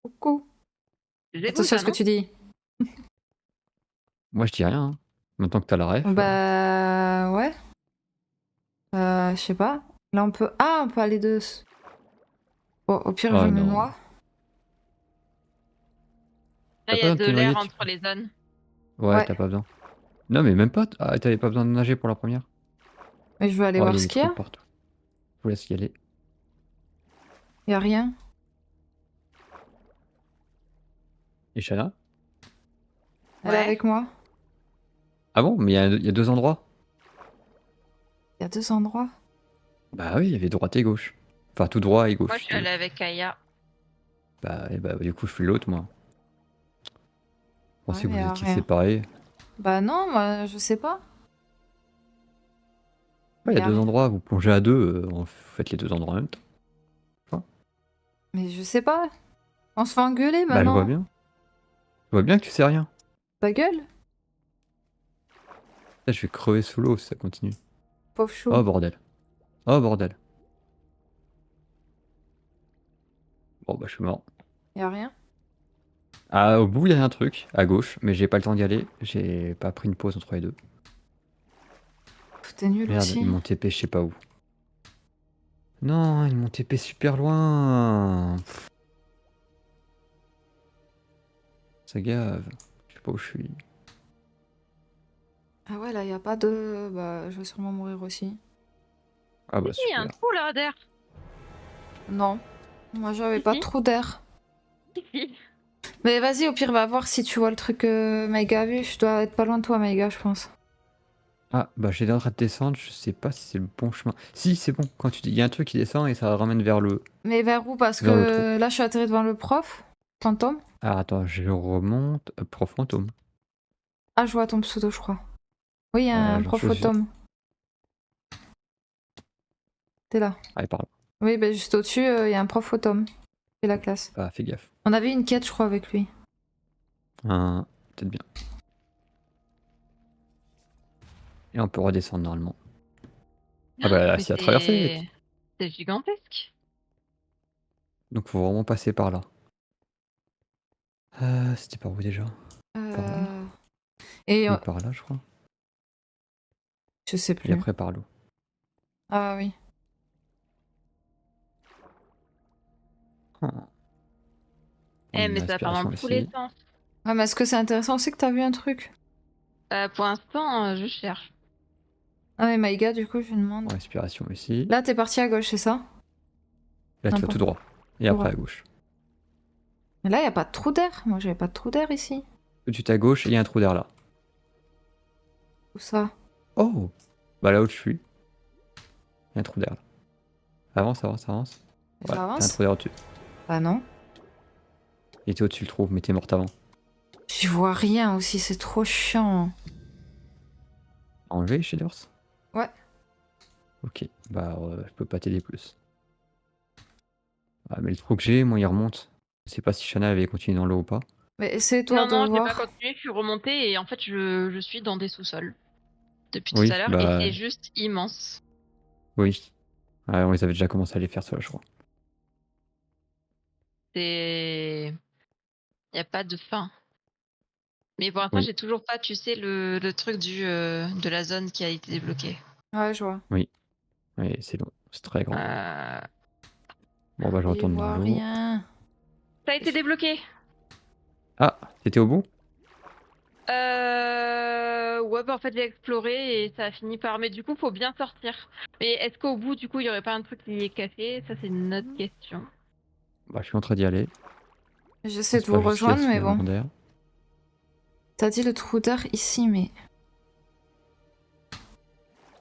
Coucou. Des égouts, Attention à ça, ce que non? tu dis. Moi je dis rien, hein. Maintenant que t'as la ref. Bah... Ouais. Je sais pas. Là, on peut... Ah, on peut aller de... Bon, au pire, je Oh me non. noie. Là, T'as il y pas a besoin de de te l'air noyer, entre les zones. Ouais, Ouais. t'as pas besoin. Non, mais même pas. Ah, t'avais pas besoin de nager pour la première. Mais je veux aller Oh, il voir y a ce des qu'il y trous a. partout. Je vous laisse y aller. Y a rien. Et Shana? Elle est Ouais. avec moi. Ah bon? Mais il y a 2 endroits? Il y a 2 endroits. Bah oui, il y avait droite et gauche. Enfin, tout droit et Moi, je gauche, suis allée avec Aya. bah, du coup, je fais l'autre, moi. Je Ouais, pensais que mais y vous a étiez rien. séparés. Bah non, moi je sais pas. Ouais, il y Y a a 2 rien. endroits, vous plongez à 2, vous faites les 2 endroits en même temps. Enfin, Mais je sais pas. On se fait engueuler bah, je vois maintenant. bien. Je vois bien que tu sais rien. Ta gueule, Là, je vais crever sous l'eau si ça continue. pauvre chou. Oh bordel. Oh bordel. Bon, bah, je suis mort. Y a rien. Ah, au bout, il y a un truc, à gauche, mais j'ai pas le temps d'y aller. J'ai pas pris une pause entre les deux. Pff, t'es nul Merde, ils aussi. m'ont TP, je sais pas où. Non, ils m'ont TP super loin. Pff, ça gave. Je sais pas où je suis. Ah ouais, là y a pas de. Bah, je vais sûrement mourir aussi. Ah Si, bah il y a un super. trou là d'air. Non, moi j'avais Si, pas si. trop d'air. Si. Mais vas-y, au pire, va voir si tu vois le truc Maïga a vu. Je dois être pas loin de toi, Maïga, je pense. Ah, bah j'étais en train de descendre, je sais pas si c'est le bon chemin. Si, c'est bon, quand tu dis, il y a un truc qui descend et ça ramène Mais vers où? Parce vers le trou. que là, je suis atterri devant le prof. Fantôme. Ah, attends, je remonte. Prof fantôme. Ah, je vois ton pseudo, je crois. Oui, il y a un J'en prof suis sûr. fantôme. T'es là. Ah, il parle. Oui, bah juste au-dessus, il y a un prof fantôme. C'est la classe. Ah, fais gaffe. On avait une quête, je crois, avec lui. Peut-être bien. Et on peut redescendre normalement. Ah bah là, Mais c'est à traverser. c'est gigantesque. Donc faut vraiment passer par là. C'était par où déjà? Par là? Euh... Et Oui, par là, je crois. je sais Et plus. après par l'eau. Ah oui. Ah. On Eh, met une mais ça part dans respiration tous les ici. sens. Ah, mais est-ce que c'est intéressant aussi que t'as vu un truc? Pour l'instant, je cherche. Ah, mais Maïga, du coup, je lui demande. Respiration ici. Là, t'es parti à gauche, c'est ça? Là, tu Non, vas pas. tout droit. Et Tout après droit. à gauche. Mais là, y a pas de trou d'air. Moi, j'avais pas de trou d'air ici. Tout de suite à gauche, et il y a un trou d'air là. Où ça? Oh! Bah là où je suis, il y a un trou d'air là. Avance, avance, avance. Voilà, t'as un J'avance? trou d'air au-dessus. Bah non. Il était au-dessus le trou, mais t'es morte avant. J'y vois rien aussi, c'est trop chiant. Enlever les shaders? Ouais. Ok, bah je peux pas t'aider plus. Ah, mais le trou que j'ai, moi il remonte. Je sais pas si Shana avait continué dans l'eau ou pas. Mais essaie-toi Non, de non, j'ai pas voir. continué, je suis remontée et en fait, je suis dans des sous-sols depuis tout à Oui, l'heure et bah c'est juste immense. oui. Ouais, on les avait déjà commencé à les faire ceux-là, je crois. C'est. Y a pas de fin. Mais pour l'instant, Oui, j'ai toujours pas, tu sais, le truc de la zone qui a été débloquée. Ouais, je vois. oui, oui, c'est long, c'est très grand. Euh, Bon bah je J'y retourne dans vois l'eau. rien. Ça a été débloqué. Ah, t'étais au bout? Ouais, bah en fait, j'ai exploré et ça a fini par. Mais du coup, faut bien sortir. Mais est-ce qu'au bout, du coup, il y aurait pas un truc qui est caché? Ça, c'est une autre question. Bah je suis en train d'y aller. J'essaie On de se vous passe jusqu'à rejoindre, ce mais bon. d'air. T'as dit le trou d'air ici, mais.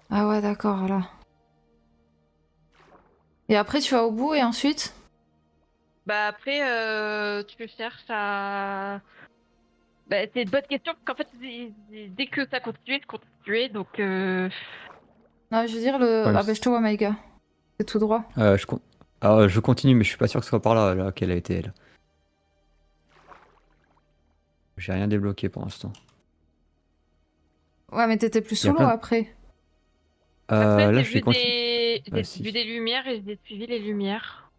Ah ouais, d'accord, là. Et après, tu vas au bout et ensuite? Bah après, tu cherches à. Bah, c'est une bonne question parce qu'en fait, dès que ça continuait, ça continuait. Donc, Non, je veux dire le. Ouais, Ah bah, je te vois, Maïga. C'est tout droit. je continue, mais je suis pas sûr que ce soit par là, là qu'elle a été elle. J'ai rien débloqué pour l'instant. Ouais, mais t'étais plus Il y sous a l'eau plein de... après. après, Là je vais continuer. j'ai vu Si. des lumières et j'ai suivi les lumières.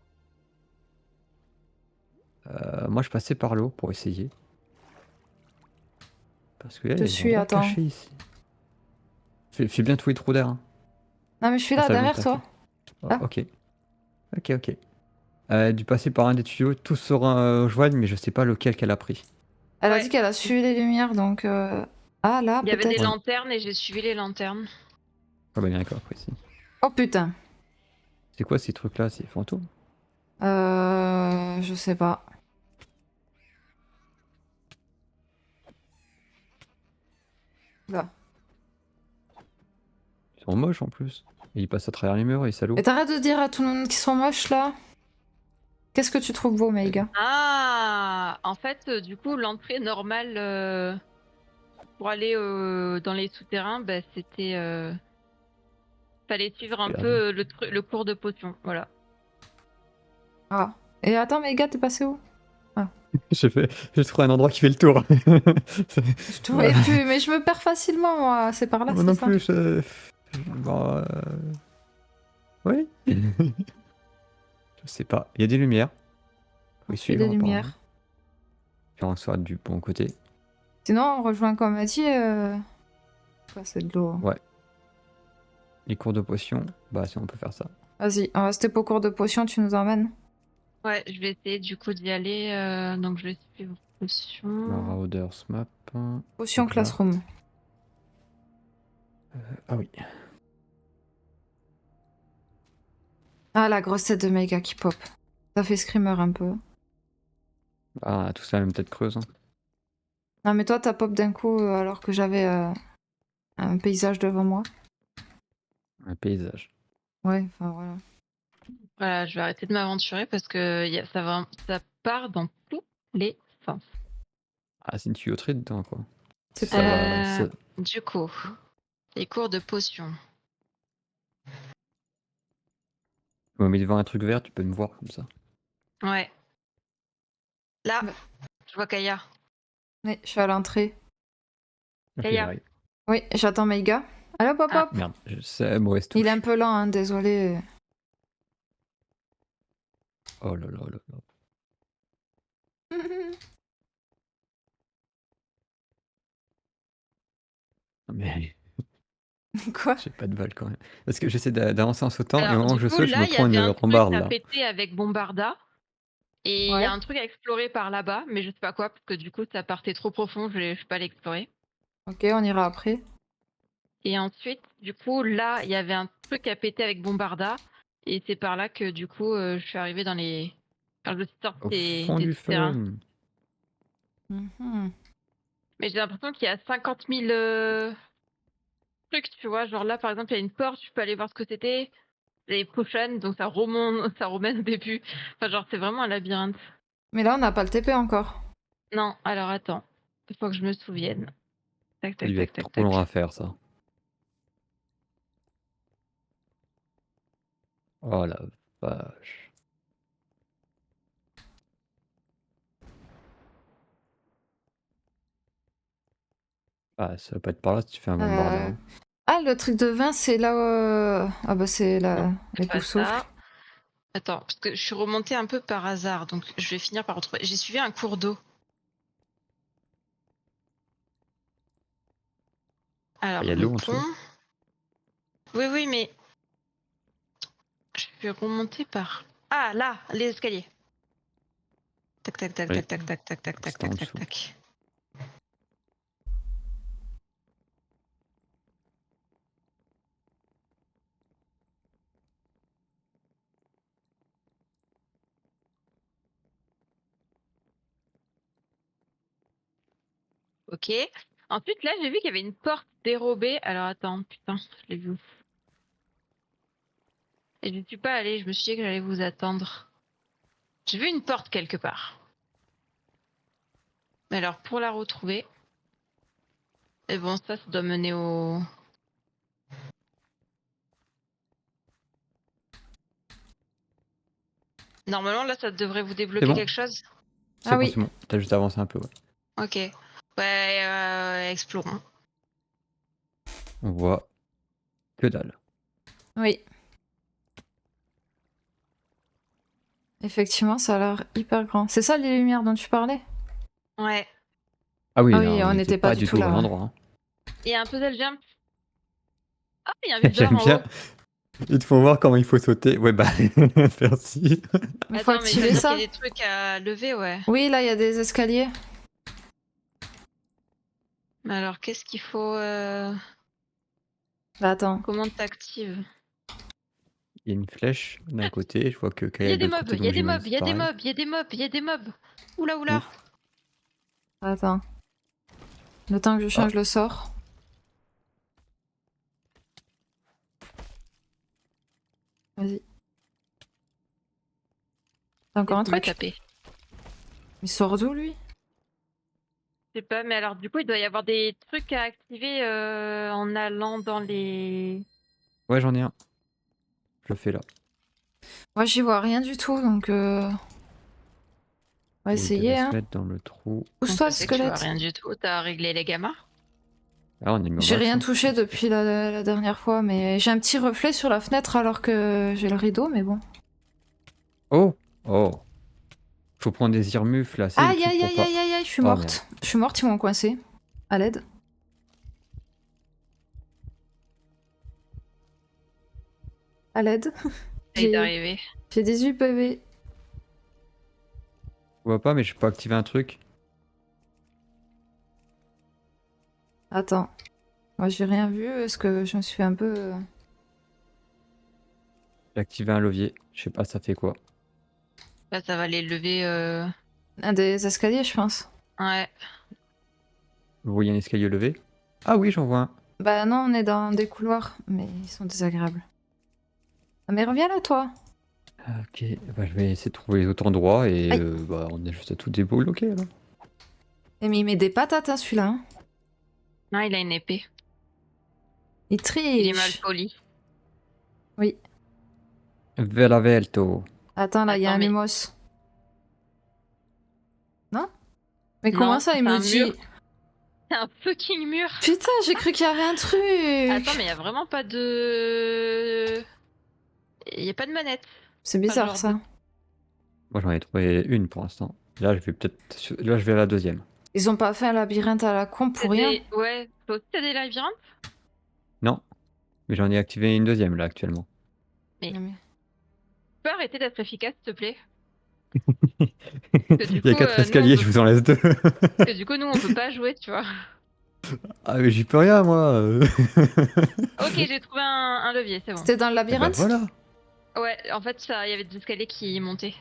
Moi je passais par l'eau pour essayer. Parce que là, Je il te y a des suis, endroits attends. cachés ici. Fais bien tous les trous d'air, hein. Non, mais je suis Ah, là, ça vient de derrière passer. toi. Oh, Là. ok. Ok, ok. Du passer par un des tuyaux, tous se rejoignent, mais je sais pas lequel qu'elle a pris. Elle a dit Ouais, qu'elle a suivi les lumières, donc. Ah, là, il y avait des peut-être. Ouais. lanternes et j'ai suivi les lanternes. Ah bah, il y en a encore après ici. Oh putain. C'est quoi ces trucs-là? C'est fantômes? Je sais pas. Là. Ils sont moches en plus. Et ils passent à travers les murs, les salauds. Et t'arrêtes de dire à tout le monde qu'ils sont moches là. Qu'est-ce que tu trouves beau, Maïga? Ah, en fait, du coup, l'entrée normale pour aller dans les souterrains, bah, c'était. Fallait suivre un Perdu. peu le cours de potion, voilà. Ah. Et attends, Maïga, t'es passé où? J'ai trouvé un endroit qui fait le tour. Je te voyais plus, mais je me perds facilement, moi. C'est par là, Moi c'est non ça? plus, bon, oui. Je sais pas. Il y a des lumières. Faut y On suit suivre les apparemment. lumières. Puis on soit du bon côté. Sinon, on rejoint comme a dit. Quoi, c'est de l'eau. Ouais. Les cours de potion, bah si on peut faire ça. Vas-y, on va rester pour cours de potion, tu nous emmènes. Ouais, je vais essayer du coup d'y aller. Donc je vais suivre potion. Marauders map. Potion Donc là. classroom. Ah oui. Ah, la grosse tête de Maïga qui pop. Ça fait screamer un peu. Ah, on a tous la même tête creuse. Hein. Non, mais toi, t'as pop d'un coup alors que j'avais un paysage devant moi. Un paysage. Ouais, enfin voilà. Voilà, je vais arrêter de m'aventurer parce que ça part dans tous les sens. Ah, c'est une tuyauterie dedans quoi. C'est Ça va. Du coup, les cours de potion. Je me mets devant un truc vert, tu peux me voir comme ça. Ouais. Là, Bah. je vois Kaya. Oui, je suis à l'entrée. Ok, Kaya. j'arrive. Oui, j'attends Maïga. Allô, pop Ah. pop. Merde, c'est mauvaise touche. Il est un peu lent, hein, désolé. Oh là là là là. Non, mais Quoi? j'ai pas de balle quand même. Parce que j'essaie d'avancer en sautant et au Alors, moment où du je coup, saute, je là, me il y prends avait une un truc rambarde à là. péter avec Bombarda. Et il y Ouais. a un truc à explorer par là-bas, mais je sais pas quoi, parce que du coup, ça partait trop profond, je suis pas allée explorer. Ok, on ira après. Et ensuite, du coup, là, il y avait un truc à péter avec Bombarda. Et c'est par là que, du coup, je suis arrivée dans les. Enfin, je suis sortie Au fond des du souterrains. fun. Mhm. Mais j'ai l'impression qu'il y a 50 000 trucs, tu vois. Genre là, par exemple, il y a une porte, je peux aller voir ce que c'était. Les potions, donc ça remonte, ça remet au début. Enfin, genre, c'est vraiment un labyrinthe. Mais là, on n'a pas le TP encore. Non, alors attends. Il faut que je me souvienne. Tac, Ça a tac, dû tac, être tac, trop long tac. à faire ça. Oh la vache. Ah, ça va pas être par là si tu fais un bombardeur. Hein. Ah, le truc de vin, c'est là où... Ah bah c'est Non, les c'est pas poufs-souffles. ça. Attends, parce que je suis remontée un peu par hasard, donc je vais finir par retrouver. J'ai suivi un cours d'eau. Ah, Alors, il y a de le l'eau en pont. dessous. Oui, oui, mais je vais remonter par. Ah, là, les escaliers. Tac, tac, tac, Oui. tac, tac, tac, tac, tac, tac, C'est en tac, tac, dessous. tac. Ok. Ensuite, là, j'ai vu qu'il y avait une porte dérobée. Alors, attends, putain, je l'ai vu. Et je ne suis pas allée, je me suis dit que j'allais vous attendre. J'ai vu une porte quelque part. Mais alors, pour la retrouver. Et bon, ça doit mener au. Normalement, là, ça devrait vous C'est débloquer bon. quelque chose. C'est Ah bon, oui. c'est bon. T'as juste avancé un peu. Ouais. Ok. Ouais, explorons. On voit que dalle. Oui. Effectivement, ça a l'air hyper grand. C'est ça les lumières dont tu parlais? Ouais. Ah oui, Ah là, oui, on on n'était n'était pas pas du du tout tout au là. bon Ouais. endroit. Hein. Il y a un puzzle jump. Ah, il y a un viseur J'aime en bien. haut. Il te faut voir comment il faut sauter. Ouais, bah, merci. Mais faut Attends, mais activer c'est-à-dire ça. qu'il y a des trucs à lever, ouais. Oui, là, il y a des escaliers. Mais alors, qu'est-ce qu'il faut Bah attends. Comment t'actives? Il y a une flèche d'un côté. Je vois que Il Kaya y a de des l'autre mobs, côté, il y a donc des j'imagine mobs, que il c'est y a des pareil. mobs, il y a des mobs, il y a des mobs. Oula, oula. Ouf. Attends. Le temps que je change le sort. Vas-y. T'as encore un Il m'a truc? tapé. Il sort d'où lui? Je sais pas, mais alors du coup, il doit y avoir des trucs à activer en allant dans les. Ouais, j'en ai un. Je le fais là. Moi j'y vois rien du tout donc on va Il devait essayer se hein. mettre dans le trou. Donc Pousse-toi ça le fait que tu vois squelette. rien du tout. T'as réglé les gammas? Ah, on est mis en J'ai max, rien hein. touché depuis la dernière fois, mais j'ai un petit reflet sur la fenêtre alors que j'ai le rideau, mais bon. Oh! Oh! Faut prendre des irmufles là, c'est le Aïe truc aïe pour aïe pas. aïe aïe aïe, je suis Oh merde. morte. Je suis morte, ils m'ont coincé. À l'aide. À l'aide. Essaye J'ai d'arriver. j'ai 18 PV. Je vois pas, mais je peux activer un truc. Attends. Moi j'ai rien vu parce que je me suis fait un peu. J'ai activé un levier. Je sais pas, ça fait quoi. Là, ça va les lever. Un des escaliers, je pense. Ouais. Vous voyez un escalier levé? Ah oui, j'en vois un. Bah non, on est dans des couloirs, mais ils sont désagréables. Ah, mais reviens là, toi. Ok, bah, je vais essayer de trouver les autres endroits et Aïe. bah, on a juste à tout débloquer là. Et mais il met des patates, hein, celui-là. Hein. Non, il a une épée. Il Il est mal triche. poli. Oui. Vela Velto. Attends, là, il y a Attends, un mais. Mumos. Non? Mais comment Non, ça, il c'est me un mur. dit... C'est un fucking mur. Putain, j'ai cru qu'il y avait un truc. Attends, mais il y a vraiment pas de. Il y a pas de manette. C'est Enfin, bizarre, genre de. ça. Moi j'en ai trouvé une pour l'instant. Là je vais là je vais à la deuxième. Ils ont pas fait un labyrinthe à la con pour rien. Ouais, toi aussi t'as des labyrinthes? Non, mais j'en ai activé une deuxième là actuellement. Mais Non, tu mais- peux arrêter d'être efficace, s'il te plaît? Que du Il y a coup, 4 nous on escaliers, peut. je vous en laisse 2. Que du coup, nous on peut pas jouer, tu vois. Ah mais j'y peux rien moi. Ok, j'ai trouvé un levier, c'est bon. C'était dans le Eh bah labyrinthe? voilà. Ouais, en fait, il y avait des escaliers qui montaient.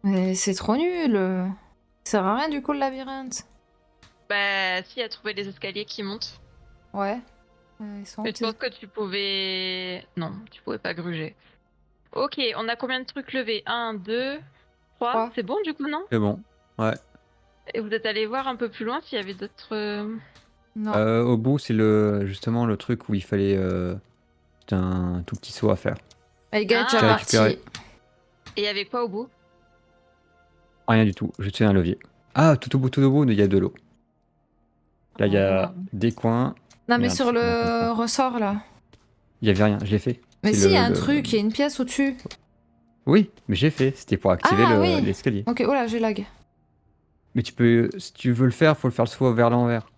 Mais c'est trop nul. Ça sert à rien, du coup, le labyrinthe. Bah, si, a trouvé des escaliers qui montent. Ouais. Ils sont Mais où, je pense que tu pouvais. Non, tu pouvais pas gruger. Ok, on a combien de trucs levés? Un, 2, 3. Trois. C'est bon du coup, non? C'est bon. Ouais. Et vous êtes allé voir un peu plus loin s'il y avait d'autres. Non. Au bout c'est le justement le truc où il fallait c'était un tout petit saut à faire. Mais le gars est déjà J'ai Ah! récupéré. parti. Et il y avait quoi au bout? Rien du tout. Je tiens un levier. Ah tout au bout il y a de l'eau. Là il y Ah. a des coins. Non, mais Merde, sur c'est comment qu'on le fait? ressort, là. Il y avait rien, je l'ai fait. Mais C'est si, il y a un truc, il y a une pièce au-dessus. Oui, mais j'ai fait. C'était pour activer Ah oui. l'escalier. Ok, oh là, j'ai lag. Mais tu peux, si tu veux le faire, faut le faire soit vers l'envers.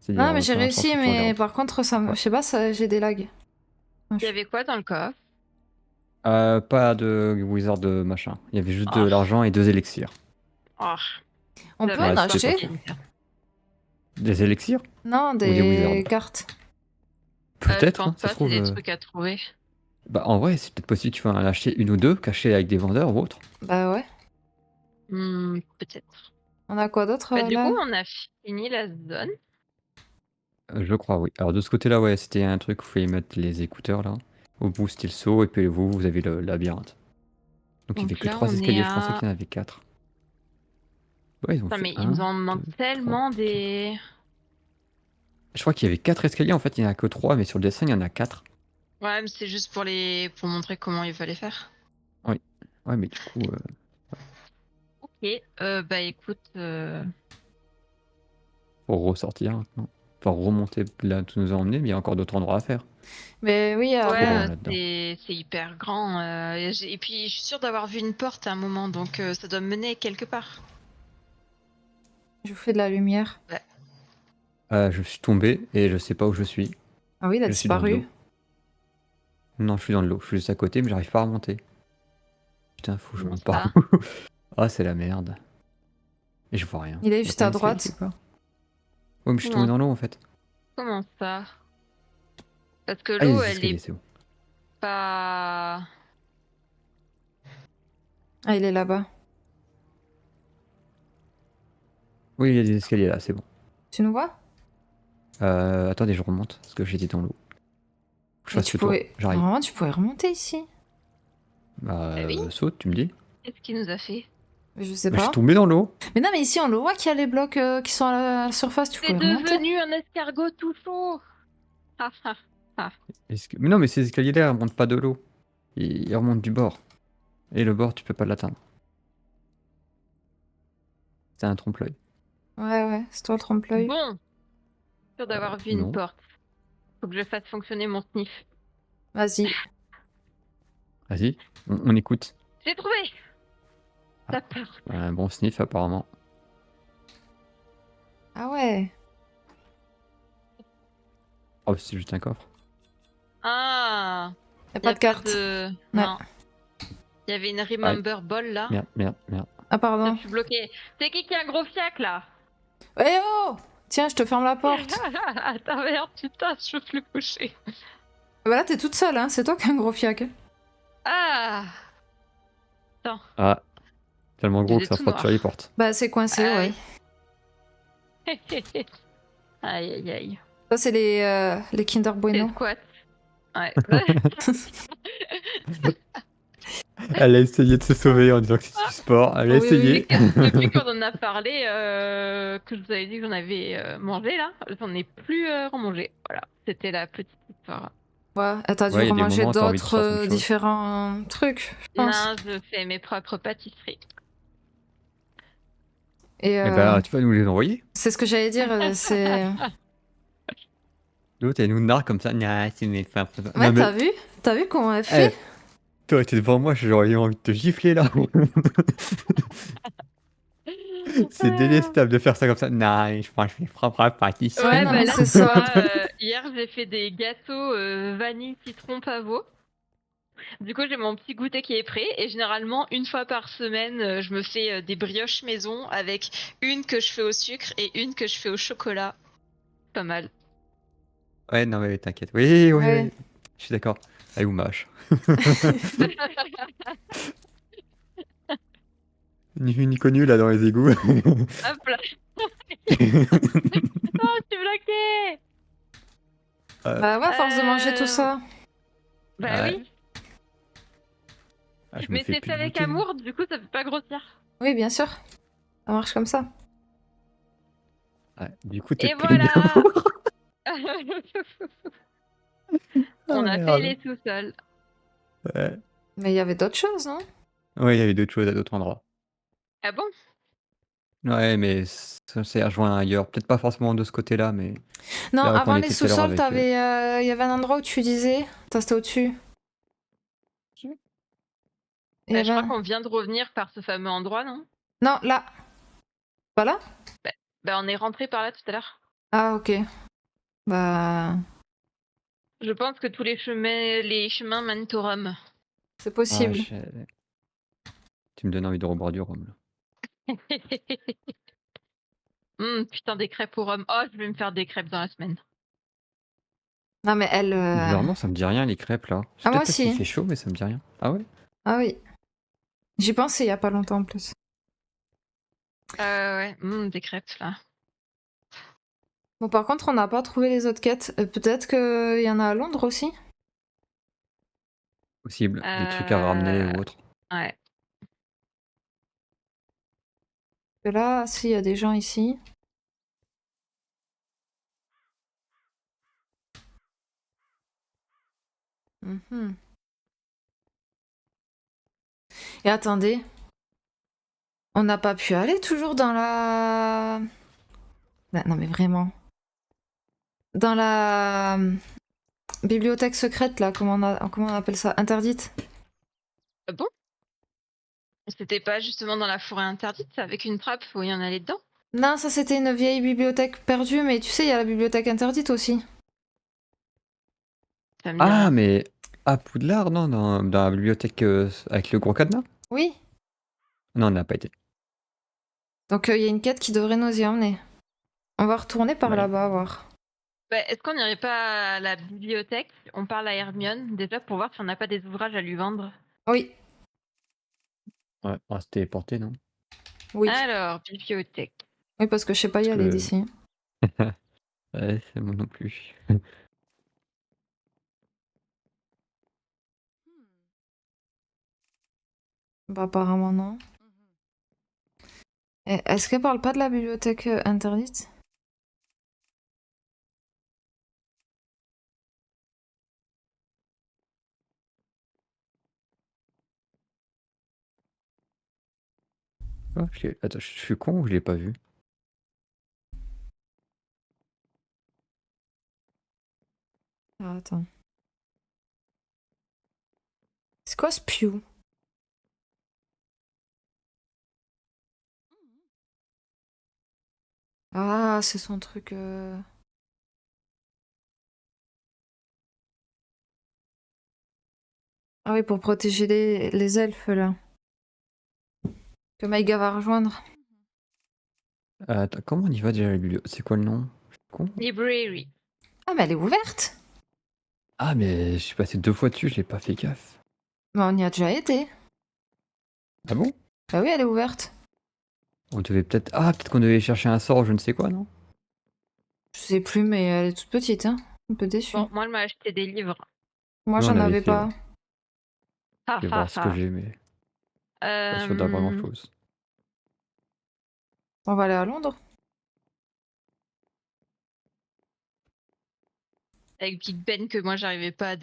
C'est-à-dire Non, mais j'ai faire en sorte réussi, que tu mais regardes. par contre, ça me... Ouais. je sais pas, j'ai des lags. Il y avait quoi dans le coffre? Pas de wizard de machin. Il y avait juste de Ah. l'argent et 2 élixirs. Oh, On ça peut va en être c'était pas acheter? fou. Des élixirs? Non, Ou des wizards? des cartes. Je Peut-être, pense hein, ça pas, se c'est trouve. des trucs à trouver. Bah en vrai, c'est peut-être possible que tu vas en acheter une ou deux, cachées avec des vendeurs ou autre. Bah ouais. Peut-être. On a quoi d'autre Bah, du coup, là? on a fini la zone. Je crois, oui. Alors de ce côté-là, ouais, c'était un truc où il fallait mettre les écouteurs là. Au bout, c'était le saut, et puis vous avez le labyrinthe. Donc il y avait Donc que là, 3 on est escaliers, je pensais à. qu'il y en avait 4. Ouais, ils ont Putain, fait mais il nous un, en manque 2, 3, tellement 4. des. Je crois qu'il y avait 4 escaliers, en fait il n'y en a que 3, mais sur le dessin il y en a 4. Ouais, mais c'est juste pour montrer comment il fallait faire. Oui. Ouais, mais du coup, Ok, bah écoute, faut ressortir maintenant. Faut remonter là où tu nous as emmenés, mais il y a encore d'autres endroits à faire. Mais oui, Trop ouais, loin là-dedans. c'est hyper grand. Et puis je suis sûre d'avoir vu une porte à un moment, donc ça doit me mener quelque part. je vous fais de la lumière. Je suis tombé et je sais pas où je suis. Ah oui, il a Je suis dans de disparu. l'eau. Non, je suis dans de l'eau. Je suis juste à côté, mais j'arrive pas à remonter. Putain, faut que je Comment monte par ça? où? Ah, c'est la merde. Et je vois rien. Il est Y a juste pas à un escalier droite. quelque part? Ouais, mais je suis tombé Comment, dans l'eau en fait. comment ça? Parce que Ah, il y a l'eau, des elle escaliers, est c'est bon. pas. Ah, il est là-bas. Oui, il y a des escaliers là, c'est bon. Tu nous vois? Attendez, je remonte parce que j'étais dans l'eau. Je Mais fasse tu le tour. pouvais... J'arrive. Normalement, tu pouvais remonter ici. Bah, Ah oui. saute, tu me dis. Qu'est-ce qu'il nous a fait? Mais je sais Bah, je suis pas. tombé dans l'eau. Mais non, mais ici, on le voit qu'il y a les blocs qui sont à la surface, tu C'est pouvais remonter. devenu un escargot tout chaud. Ah, ah, ah. Mais non, mais ces escaliers-là, ils remontent pas de l'eau. Ils remontent du bord. Et le bord, tu peux pas l'atteindre. C'est un trompe-l'œil. Ouais, c'est toi le trompe-l'œil. Bon, sûr d'avoir vu une Non. porte. Faut que je fasse fonctionner mon sniff. Vas-y. Vas-y, on écoute. J'ai trouvé Ah. la porte. Un bon sniff, apparemment. Ah ouais. Oh, c'est juste un coffre. Ah, Y a y pas a de carte. de... Ouais. Non. Il y avait une remember ball là. Merde. Ah Je pardon. suis bloquée. C'est qui a un gros fiac là? Eh oh! Tiens, je te ferme la porte. Attends, merde, putain, je peux plus coucher. Bah là, t'es toute seule, hein. C'est toi qui as un gros fiac. Ah, Ah, tellement gros il que est ça tout frotte noir. sur les portes. Bah, c'est coincé, Ah ouais. oui. Aïe, aïe, aïe. Ça, c'est les Kinder C'est Bueno. squat. Ouais. Elle a essayé de se sauver en disant que c'est du sport. Elle a Oui, essayé. Depuis qu'on en a parlé, que je vous avais dit que j'en avais mangé là, j'en ai plus remangé. Voilà, c'était la petite histoire. Ouais, t'as dû Ouais, il y a des remanger moments où t'as envie de d'autres faire autre chose. différents trucs, je pense. Non, je fais mes propres pâtisseries. Et Eh ben, tu vas nous les envoyer. c'est ce que j'allais dire, c'est... L'autre, elle nous narre comme ça. Nah, c'est mes fins. Ouais, Non, mais, t'as vu? T'as vu comment elle fait? toi, t'es devant moi, j'aurais eu envie de te gifler là. C'est détestable de faire ça comme ça. Nah, je pense que je les frapperai pas ici. Ouais, non, bah mais là, c'est tu ça. vois, hier j'ai fait des gâteaux vanille citron pavot. Du coup, j'ai mon petit goûter qui est prêt et généralement, une fois par semaine, je me fais des brioches maison avec une que je fais au sucre et une que je fais au chocolat. Pas mal. Ouais, non, mais t'inquiète. Oui. Ouais. Je suis d'accord. Allez, ou mâche. Ni vu ni connu là dans les égouts. Hop là. Oh, je suis bloquée. Bah ouais, à force de manger tout Euh, ça. Bah Ouais. oui. Ah, je me Mais fais c'est plus fait de avec goûter. amour, du coup, ça peut pas grossir. Oui, bien sûr. Ça marche comme ça. Ouais, du coup, t'es Et plein voilà. d'amour. On Ah, a fait merde. les sous-sols. Ouais. Mais il y avait d'autres choses, non? Ouais, il y avait d'autres choses à d'autres endroits. Ah bon? Ouais, mais ça s'est rejoint ailleurs. Peut-être pas forcément de ce côté-là, mais Non, là où on avant les était tout à l'heure sous-sols, avec. il y avait un endroit où tu disais... Attends, c'était au-dessus. Il y Bah, avait je crois un... qu'on vient de revenir par ce fameux endroit, non? Non, là. Pas là? Bah, on est rentré par là tout à l'heure. Ah, ok. Bah... Je pense que tous les chemins mènent au Rhum. C'est Ah, possible. tu me donnes envie de reboire du rhum, là. Putain, des crêpes au rhum. Oh, je vais me faire des crêpes dans la semaine. Non, mais elle... Bizarrement, ça me dit rien les crêpes là. C'est Ah, moi peut-être parce qu'il aussi. fait chaud, mais ça me dit rien. Ah ouais? Ah oui. J'y pensais il y a pas longtemps en plus. Ouais, des crêpes là. Bon, par contre, on n'a pas trouvé les autres quêtes. Peut-être qu'il y en a à Londres aussi? Possible. Des trucs à ramener ou autre. Ouais. Parce que là, si, il y a des gens ici. Mhm. Et attendez. On n'a pas pu aller toujours dans la... Non, mais vraiment. Dans la bibliothèque secrète, là, comment on appelle ça? Interdite? Ah bon? C'était pas justement dans la forêt interdite avec une trappe où il y en allait dedans? Non, ça c'était une vieille bibliothèque perdue, mais tu sais, il y a la bibliothèque interdite aussi. Ça me dit Ah, rien. mais à Poudlard, non, dans la bibliothèque avec le gros cadenas? Oui. Non, on n'a pas été. Donc il y a une quête qui devrait nous y emmener. On va retourner par Ouais. là-bas, voir. Bah, est-ce qu'on n'irait pas à la bibliothèque? On parle à Hermione déjà pour voir si on n'a pas des ouvrages à lui vendre. Oui, Ouais, on va se téléporter, non? oui. Alors, bibliothèque. Oui, parce que je sais pas y Parce aller que. d'ici. Ouais, c'est moi non plus. Bah, apparemment, non. Est-ce qu'elle parle pas de la bibliothèque interdite? Ah, attends, je suis con ou je l'ai pas vu? Ah, attends. C'est quoi ce Pew? Ah, c'est son truc. Ah oui, pour protéger les elfes, là. Que Maïga va rejoindre. Attends, comment on y va déjà à la bibliothèque? C'est quoi le nom? Je suis con. Library. Ah, mais elle est ouverte! Ah, mais je suis passé 2 fois dessus, j'ai pas fait gaffe. Bah, on y a déjà été. Ah bon? Bah oui, elle est ouverte. On devait peut-être. Ah, peut-être qu'on devait chercher un sort, je ne sais quoi, non? Je sais plus, mais elle est toute petite, hein. Un peu déçue. Bon, moi, elle m'a acheté des livres. Moi, Nous, on j'en avait avais fait, ouais. pas. Ha Je vais ha voir ce que ha. j'ai, mais pas sûr d'avoir Euh, grand-chose. On va aller à Londres. avec Big Ben que moi, j'arrivais pas à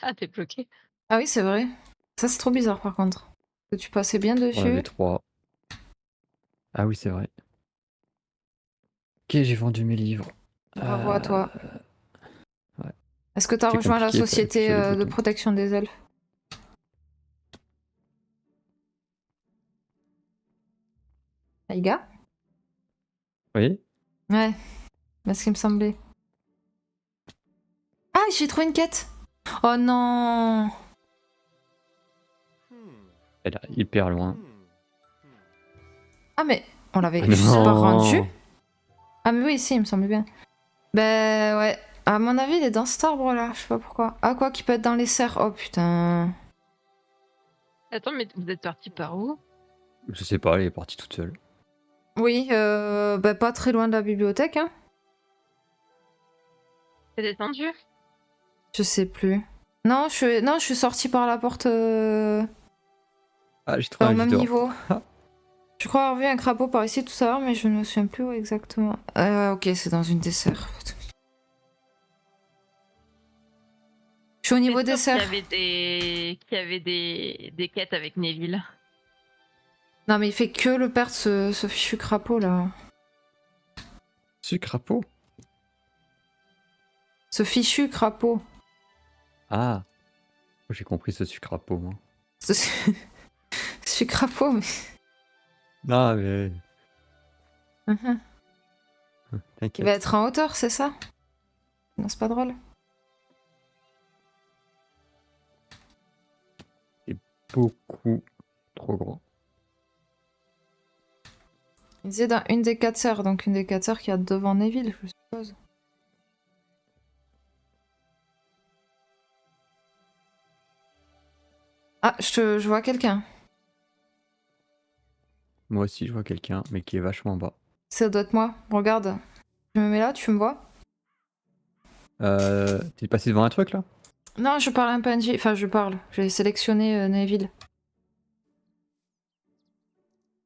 à débloquer. Ah oui, c'est vrai. Ça, c'est trop bizarre, par contre. Que tu passais bien On avait dessus. 3. Ah oui, c'est vrai. Ok, j'ai vendu mes livres. Bravo à toi. Ouais. Est-ce que t'as C'était rejoint la compliqué, il fallait appuyer société sur les de boutons. protection des elfes? Aïga? Oui? Ouais, c'est ce qui me semblait. Ah, j'ai trouvé une quête! Oh non! Elle est hyper loin. Ah, mais on l'avait Ah juste pas rendu? non! Ah, mais oui, si, il me semble bien. Ben ouais. À mon avis, il est dans cet arbre là, je sais pas pourquoi. Ah, quoi qu'il peut être dans les serres. Oh putain. Attends, mais vous êtes parti par où? Je sais pas, elle est partie toute seule. Oui, ben pas très loin de la bibliothèque, hein. T'es descendu? Je sais plus. Non, je suis sortie par la porte Ah, j'ai trouvé au un même Vidor. niveau. Ah, Je crois avoir vu un crapaud par ici tout à l'heure, mais je ne me souviens plus où exactement. Ok, c'est dans une des serres. Je suis au T'es niveau des sûr qu'il y serres. avait des quêtes avec Neville? Non, mais il fait que le perdre ce fichu crapaud là. sucre crapaud. Ce fichu crapaud. Ah, j'ai compris ce sucre crapaud, moi. Ce fichu crapaud, mais. Non, mais Mhm. Il va t'inquiète. être en hauteur, c'est ça? Non, c'est pas drôle. C'est beaucoup trop grand. Il disait dans une des quatre serres, donc une des quatre serres qu'il y a devant Neville, je suppose. Ah, je vois quelqu'un. Moi aussi, je vois quelqu'un, mais qui est vachement bas. Ça doit être moi. Regarde. Je me mets là, tu me vois? T'es passé devant un truc là? Non, je parle un PNJ. Enfin, je parle. J'ai sélectionné Neville.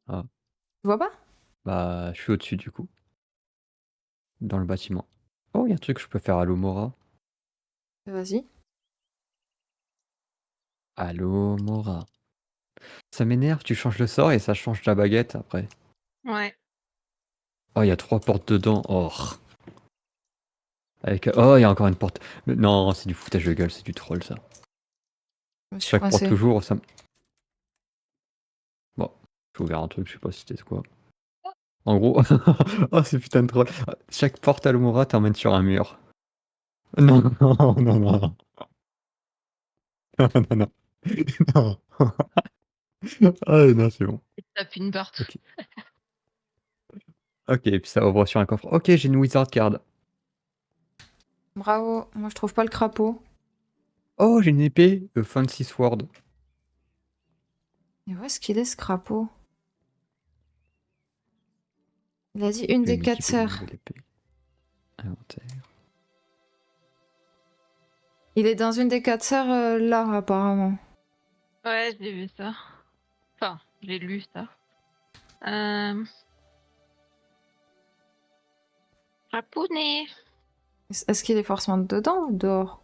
Ah, Tu vois pas? bah, je suis au-dessus du coup, dans le bâtiment. Oh, il y a un truc que je peux faire à Mora. Vas-y. Allô, Mora. Ça m'énerve, tu changes le sort et ça change la baguette après. Ouais. Oh, il y a 3 portes dedans. Oh. Oh, il y a encore une porte. Non, c'est du foutage de gueule, c'est du troll ça. Je me suis Chaque porte coincée. que j'ouvre, ça me. Bon, j'ai ouvert un truc, je sais pas si c'était quoi. En gros, oh, c'est putain de troll. Chaque porte à l'Omora t'emmène sur un mur. Non, non, non, non. Non, non, non. Non. Ah non, c'est bon. Il tape une partout. Ok. Ok, et puis ça ouvre sur un coffre. Ok, j'ai une wizard card. Bravo. Moi, je trouve pas le crapaud. Oh, j'ai une épée, Fancy Sword. Mais où est-ce qu'il est, ce crapaud? Il a dit une Je vais des quatre m'équiper d'une serres. nouvelle épée. Inventaire. Il est dans une des quatre serres là, apparemment. Ouais, j'ai vu ça. Enfin, j'ai lu ça. Euh... Rapounet. Est-ce qu'il est forcément dedans ou dehors?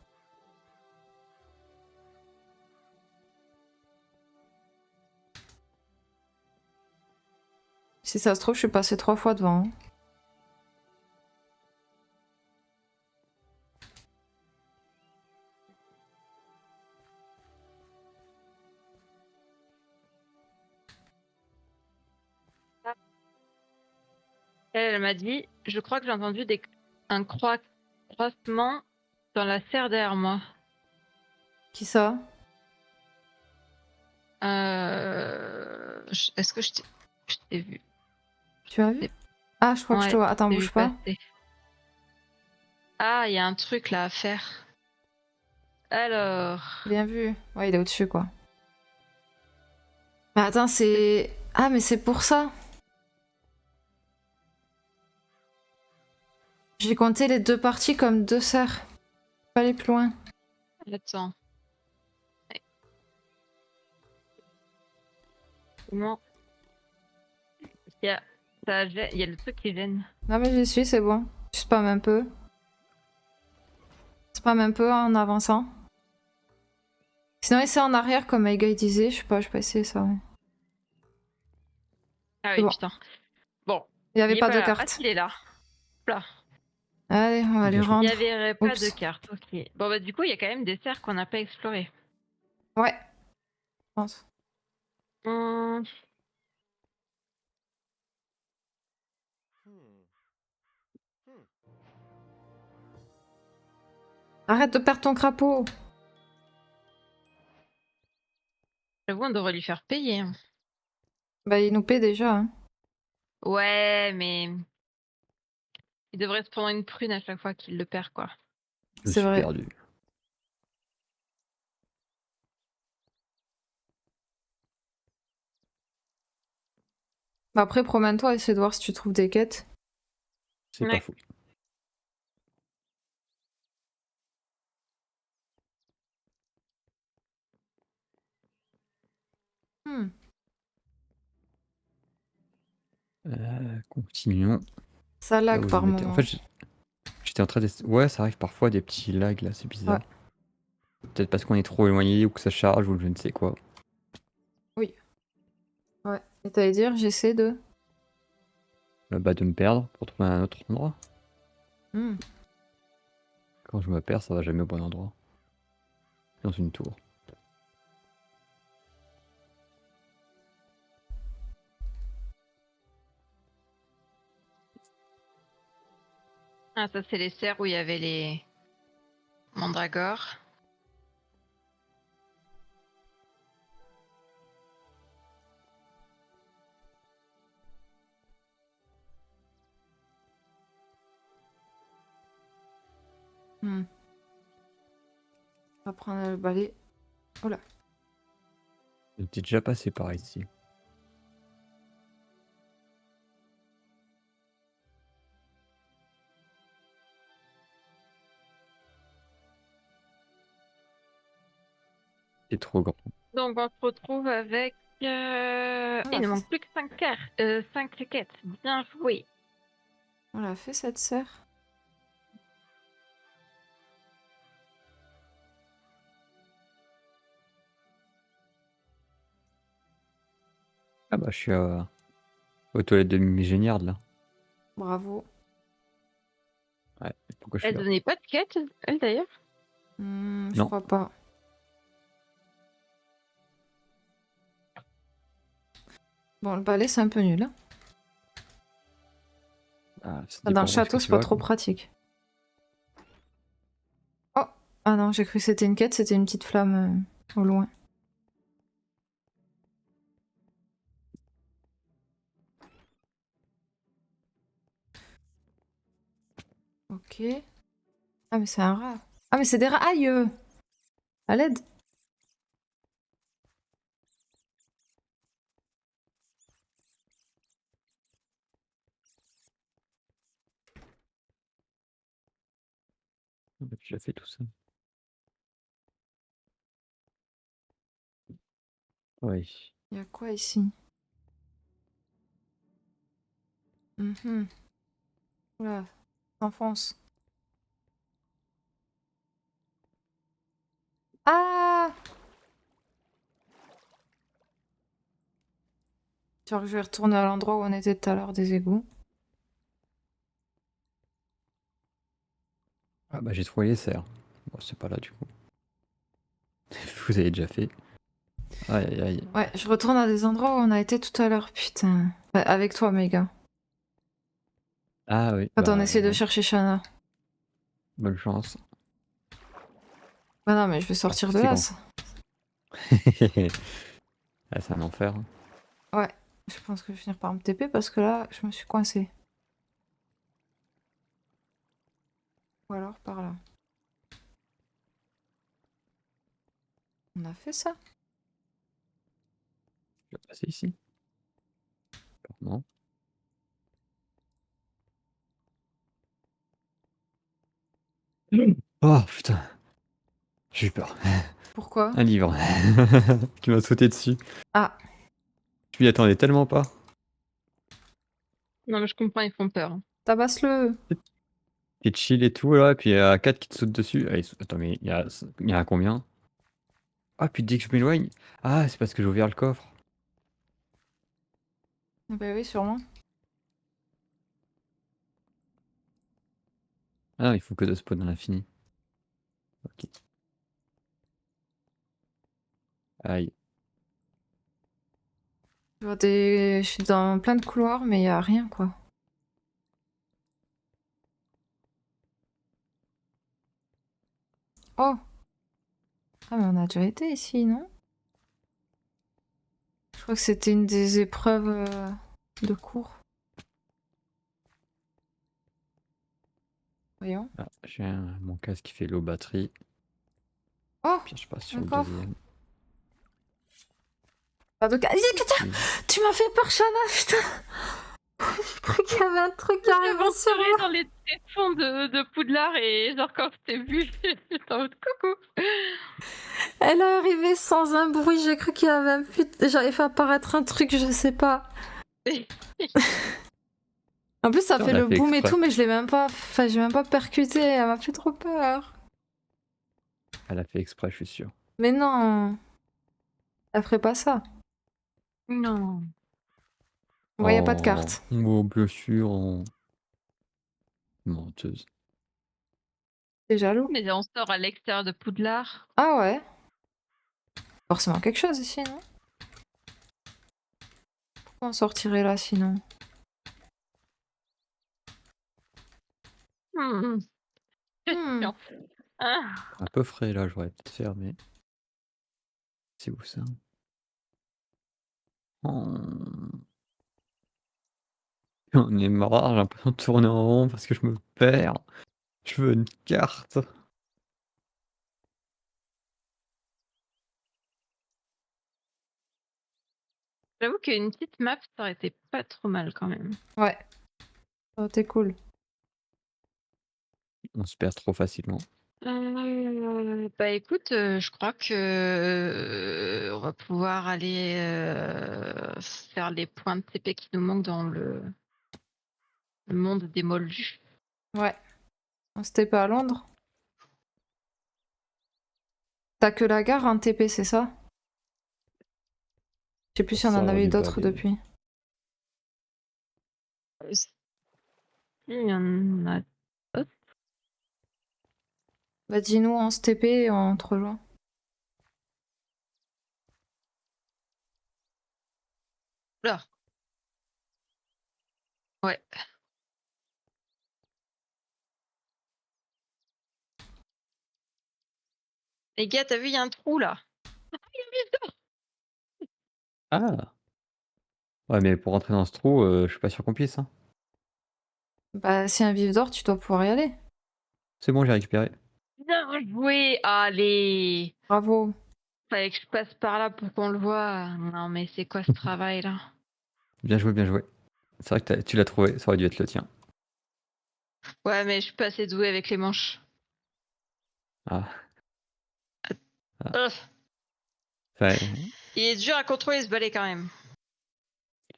Si ça se trouve, je suis passée 3 fois devant, hein. Elle m'a dit, je crois que j'ai entendu un croissement dans la serre derrière moi. Qui ça? Est-ce que je t'ai vu? Tu as vu? Ah, je crois que je te Ouais, vois. Attends, je t'ai vu bouge pas. passer. Ah, il y a un truc là à faire. Alors, Bien vu. Ouais, il est au-dessus, quoi. Mais attends, c'est... Ah, mais c'est pour ça. J'ai compté les 2 parties comme 2 serres. Pas aller plus loin. attends. Ouais. Comment il y a, il y a le truc qui gêne. Non, mais j'y suis, c'est bon. Je spam un peu. Spam un peu en avançant. Sinon, essaie en arrière, comme Aiga disait. Je sais pas essayer ça. Ouais. Ah C'est oui, bon. putain. Bon, Il y il avait est pas pas de là. Ah, carte. il est là. Là. Allez, on va lui Bien joué. Il n'y rendre. avait pas de Oups. carte, ok. Bon, bah, du coup, il y a quand même des serres qu'on n'a pas explorées. Ouais, je pense. Hum, Arrête de perdre ton crapaud. J'avoue, on devrait lui faire payer, hein. Bah, il nous paie déjà, hein. Ouais, mais il devrait se prendre une prune à chaque fois qu'il le perd, quoi. Je C'est suis vrai. perdu. Bah après, promène-toi, essaie de voir si tu trouves des quêtes. C'est pas Ouais. fou. Hmm. Continuons. Ça Là lag où je par m'étais. En moment. fait, j'étais en train de. Ouais, ça arrive parfois des petits lags là, c'est Ouais. bizarre. Peut-être parce qu'on est trop éloigné ou que ça charge ou je ne sais quoi. Oui. Ouais. Et t'allais dire, j'essaie de... Bah, de me perdre pour trouver un autre endroit. Hmm. Quand je me perds, ça va jamais au bon endroit. Dans une tour. Ah, ça, c'est les serres où il y avait les mandragores. Hmm. On va prendre le balai. Oh là. J'étais déjà passé par ici. C'est trop grand. Donc, on se retrouve avec... On Il l'a ne fait. manque plus que 5 cartes. 5 quêtes. Bien joué. On l'a fait cette serre. Ah bah, je suis aux toilettes de Mégéniard là. Bravo. Ouais, pourquoi je suis Elle là? donnait pas de quête, elle d'ailleurs. Je Non. crois pas. Bon, le balai, c'est un peu nul, hein. Ah, ça Dans le dépend où est-ce que château, c'est tu pas vas, trop quoi. pratique. Oh! Ah non, j'ai cru que c'était une quête, c'était une petite flamme au loin. Ok. Ah, mais c'est un rat. Ah, mais c'est des rats. Aïe! À l'aide! Ah bah, tu l'as fait tout ça. Ouais. Il y a quoi ici? Mhm. Oula, ça s'enfonce. Ah! Genre, je vais retourner à l'endroit où on était tout à l'heure des égouts. Ah bah j'ai trouvé les serres. Bon, c'est pas là du coup. Vous avez déjà fait. Aïe aïe aïe. Ouais, je retourne à des endroits où on a été tout à l'heure, putain. Ouais, avec toi, méga. Ah oui, Quand on bah essaie de ouais. chercher Shana. Bonne chance. Bah non, mais je vais Pas sortir de là. facilement. Ah, c'est un enfer. Ouais, je pense que je vais finir par me TP parce que là, je me suis coincée. Ou alors par là. On a fait ça? Je vais passer ici. Non. Oh putain. J'ai eu peur. Pourquoi? Un livre. Qui m'a sauté dessus. Ah, Je m'y attendais tellement pas. Non, mais je comprends, ils font peur. tabasse-le! Qui chill et tout là, et puis il y a 4 qui te sautent dessus. Ah, attends, mais il y a combien? Ah, puis dès que je m'éloigne. Ah, c'est parce que j'ai ouvert le coffre. Bah oui, sûrement. Ah non, il faut que de spawn à l'infini. Ok. Aïe. Je suis dans plein de couloirs, mais y a rien, quoi. Oh! Ah, mais on a déjà été ici, non? Je crois que c'était une des épreuves de cours. Voyons. Ah, j'ai mon casque qui fait low batterie. Oh! Puis je passe sur Un le coffre. deuxième. Pas de cas. Puis- Tu m'as fait peur, Shana, putain! J'ai cru qu'il y avait un truc qui J'ai arrivait sur aventuré moi. dans les tréfonds de Poudlard et genre quand je t'ai vu, j'étais en mode coucou. Elle est arrivée sans un bruit, j'ai cru qu'il y avait un j'avais fait apparaître un truc, je sais pas. En plus, ça Putain, fait on a le fait boom et exprès. tout, mais je l'ai même pas. Enfin, j'ai même pas percuté, elle m'a fait trop peur. Elle a fait exprès, je suis sûr. Mais non, elle ferait pas ça. Non. Bon, y a pas de Oh, carte. oh, bien sûr. Menteuse. T'es jaloux? Mais on sort à l'extérieur de Poudlard. Ah ouais. Forcément quelque chose ici, non? Pourquoi on sortirait là sinon? Hmm. Hmm. Question. Ah. Un peu frais là, j'aurais peut-être faire, mais. C'est où ça? Oh. On est marre, j'ai l'impression de tourner en rond parce que je me perds. Je veux une carte. J'avoue qu'une petite map, ça aurait été pas trop mal quand même. Ouais. Oh, t'es cool. On se perd trop facilement. Bah écoute, je crois que on va pouvoir aller faire les points de TP qui nous manquent dans le monde des moldus. Ouais. On s'était pas à Londres? T'as que la gare en TP, c'est ça? Je sais plus si on en Serveur avait eu du d'autres bordel. depuis. Si, il y en a d'autres. Bah dis-nous en STP et on te rejoint. Là. Ouais. Les gars, t'as vu, il y a un trou là. Ah! Ouais, mais pour rentrer dans ce trou, je suis pas sûr qu'on puisse, hein. Bah si un vif d'or, tu dois pouvoir y aller. C'est bon, j'ai récupéré. Bien joué, allez. Bravo. Fallait que je passe par là pour qu'on le voit. Non mais c'est quoi ce travail là? Bien joué, bien joué. C'est vrai que tu l'as trouvé, ça aurait dû être le tien. Ouais, mais je suis pas assez douée avec les manches. Ah. Ah. Ugh. Ouais. Il est dur à contrôler ce balai quand même.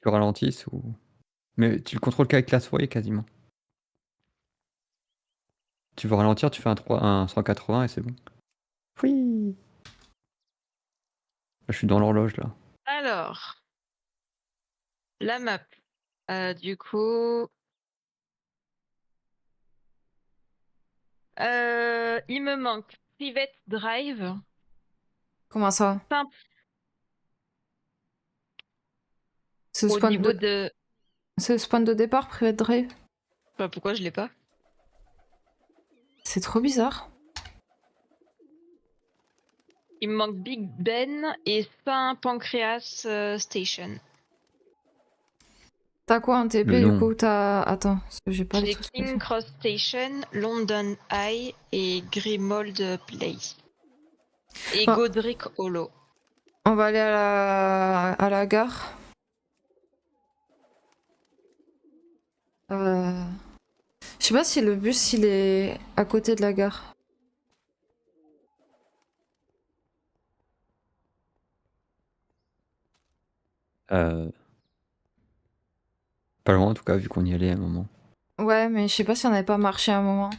Tu ralentisses ou... Mais tu le contrôles qu'avec la souris quasiment. Tu veux ralentir, tu fais un 180 et c'est bon. Oui. Je suis dans l'horloge là. Alors, la map. Du coup, il me manque Private Drive, Comment ça? simple C'est le au spawn niveau de... de. C'est le spawn de départ, Private Drive? Enfin, pourquoi je l'ai pas? C'est trop bizarre. Il me manque Big Ben et Saint Pancréas Station. T'as quoi en TP Le du nom. coup? T'as... Attends, parce que j'ai pas les J'ai trucs King spéciaux. Cross Station, London Eye et Grimold Place. Et Ah, Godric Hollow. on va aller à la gare. Je sais pas si le bus il est à côté de la gare. Euh, Pas loin en tout cas, vu qu'on y allait à un moment. Ouais, mais je sais pas si on avait pas marché à un moment.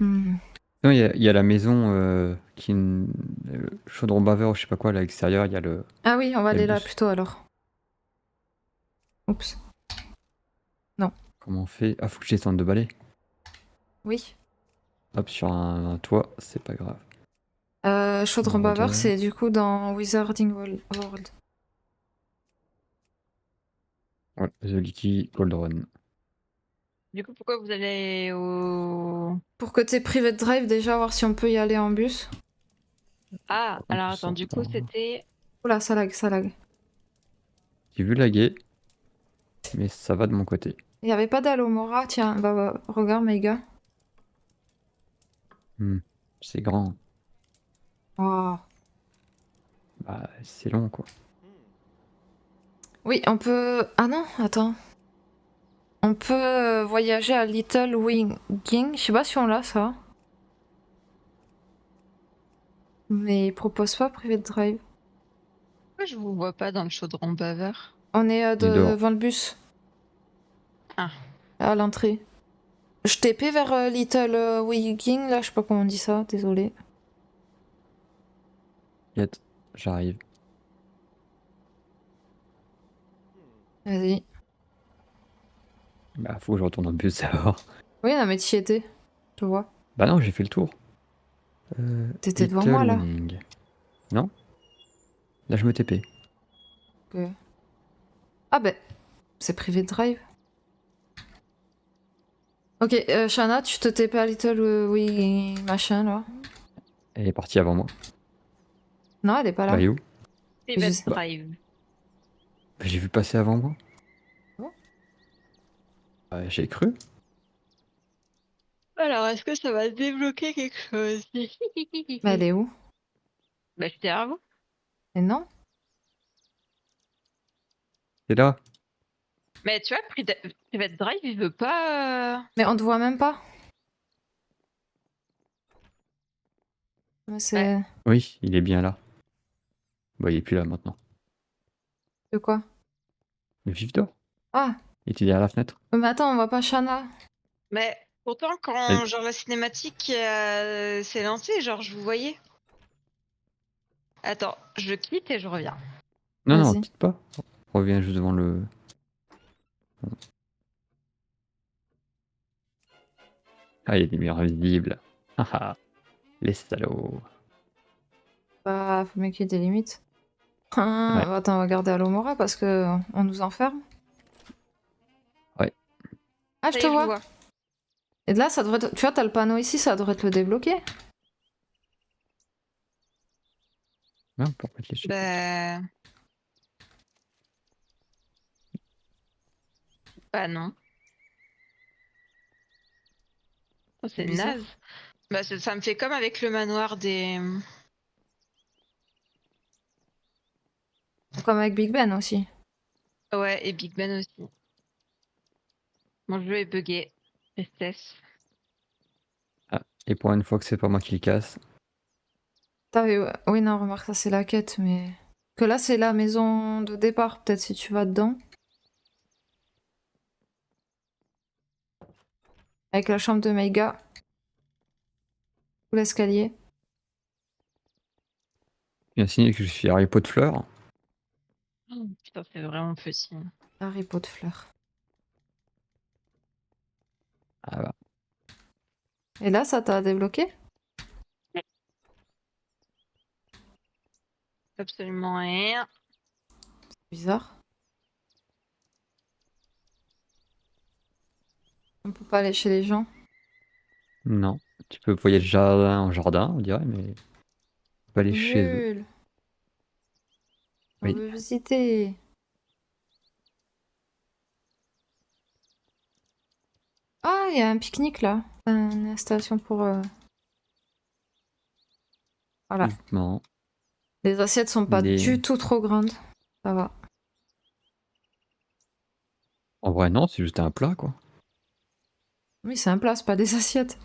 Hmm. Non, il y a la maison qui est chaudron baveur ou je sais pas quoi, là à l'extérieur, il y a le Ah oui, on va aller là bus. plutôt alors. Oups. Non. Comment on fait? Ah, faut que je descende de balai. Oui. Hop, sur un toit, c'est pas grave. Chaudron baveur, Maraudeur. c'est du coup dans Wizarding World. Ouais, The Leaky Cauldron. Du coup, pourquoi vous allez au. Pour côté Private Drive, déjà, voir si on peut y aller en bus. Ah, On alors peut attends, du coup, s'entendre. c'était. Oula, ça lag, ça lag. J'ai vu laguer, mais ça va de mon côté. Il y avait pas d'Alomora, tiens, bah, regarde mes gars. Hmm, c'est grand. Oh. Bah, c'est long quoi. Oui, on peut... Ah non, attends. On peut voyager à Little Winging. Je sais pas si on l'a, ça. Mais il propose pas Private Drive. Pourquoi je vous vois pas dans le chaudron baveur? On est Il est dehors. devant le bus, Ah, à l'entrée. Je TP vers Little Winging, là, je sais pas comment on dit ça, désolé. Yet, j'arrive. Vas-y. Bah, faut que je retourne en bus alors. Oui, non, mais t'y étais, je vois. Bah non, j'ai fait le tour. T'étais devant Little moi, là. Winning. Non? Là, je me TP. Ok. Ah ben, c'est Private Drive. Ok, Shana, tu te TP à Little Winging machin, là. Elle est partie avant moi. Non, elle est pas Bah, là. elle est où? Mais je Private sais. Bah, Drive. bah, j'ai vu passer avant moi. Bon. Bah, j'ai cru. Alors, est-ce que ça va débloquer quelque chose? Mais elle est où? Bah, j'étais derrière vous. Mais non. C'est là. Mais tu vois, Private Drive, il veut pas. Mais on te voit même pas. Mais Ouais. c'est... Oui, il est bien là. Bah, il est plus là maintenant. De quoi? Le vif d'or. Ah, Il était derrière la fenêtre. mais attends, on voit pas Shana. Mais pourtant, quand genre la cinématique s'est lancée, genre je vous voyais. Attends, je quitte et je reviens. Non, non, Vas-y. quitte pas. Reviens juste devant le... Ah, il y a des murs invisibles. Ah ah, les salauds. Bah, faut bien qu'il y ait des limites. Ah, Ouais, bah, attends, on va garder Alomora parce que on nous enferme. ouais. Ah, je Ça te y est, je vous vois. vois. Et de là, ça devrait... Tu vois, t'as le panneau ici, ça devrait te le débloquer. Ouais, on peut remettre les checkpoints. Bah. Bah non. Oh, C'est c'est bizarre. naze. Bah, ça me fait comme avec le manoir des. Comme avec Big Ben aussi. Ouais, et Big Ben aussi. Mon jeu est buggé. Tristesse. Ah, et pour une fois que c'est pas moi qui le casse. Oui, non, remarque, ça c'est la quête, mais... Que là, c'est la maison de départ, peut-être si tu vas dedans. Avec la chambre de Meiga. Ou l'escalier. Bien signé que je suis Harry Potter fleur. Oh, putain, c'est vraiment petit. Harry Potter fleur. Ah bah. Et là, ça t'a débloqué? Absolument rien. Bizarre. On peut pas aller chez les gens. Non. Tu peux voyager de jardin en jardin, on dirait, mais tu peux aller chez eux. Nul. On Oui. veut visiter. Ah, il y a un pique-nique là. Une installation pour. Voilà. Effectivement. Les assiettes sont pas Des... du tout trop grandes. Ça va. En vrai, non, c'est juste un plat, quoi. Oui, c'est un plat, c'est pas des assiettes.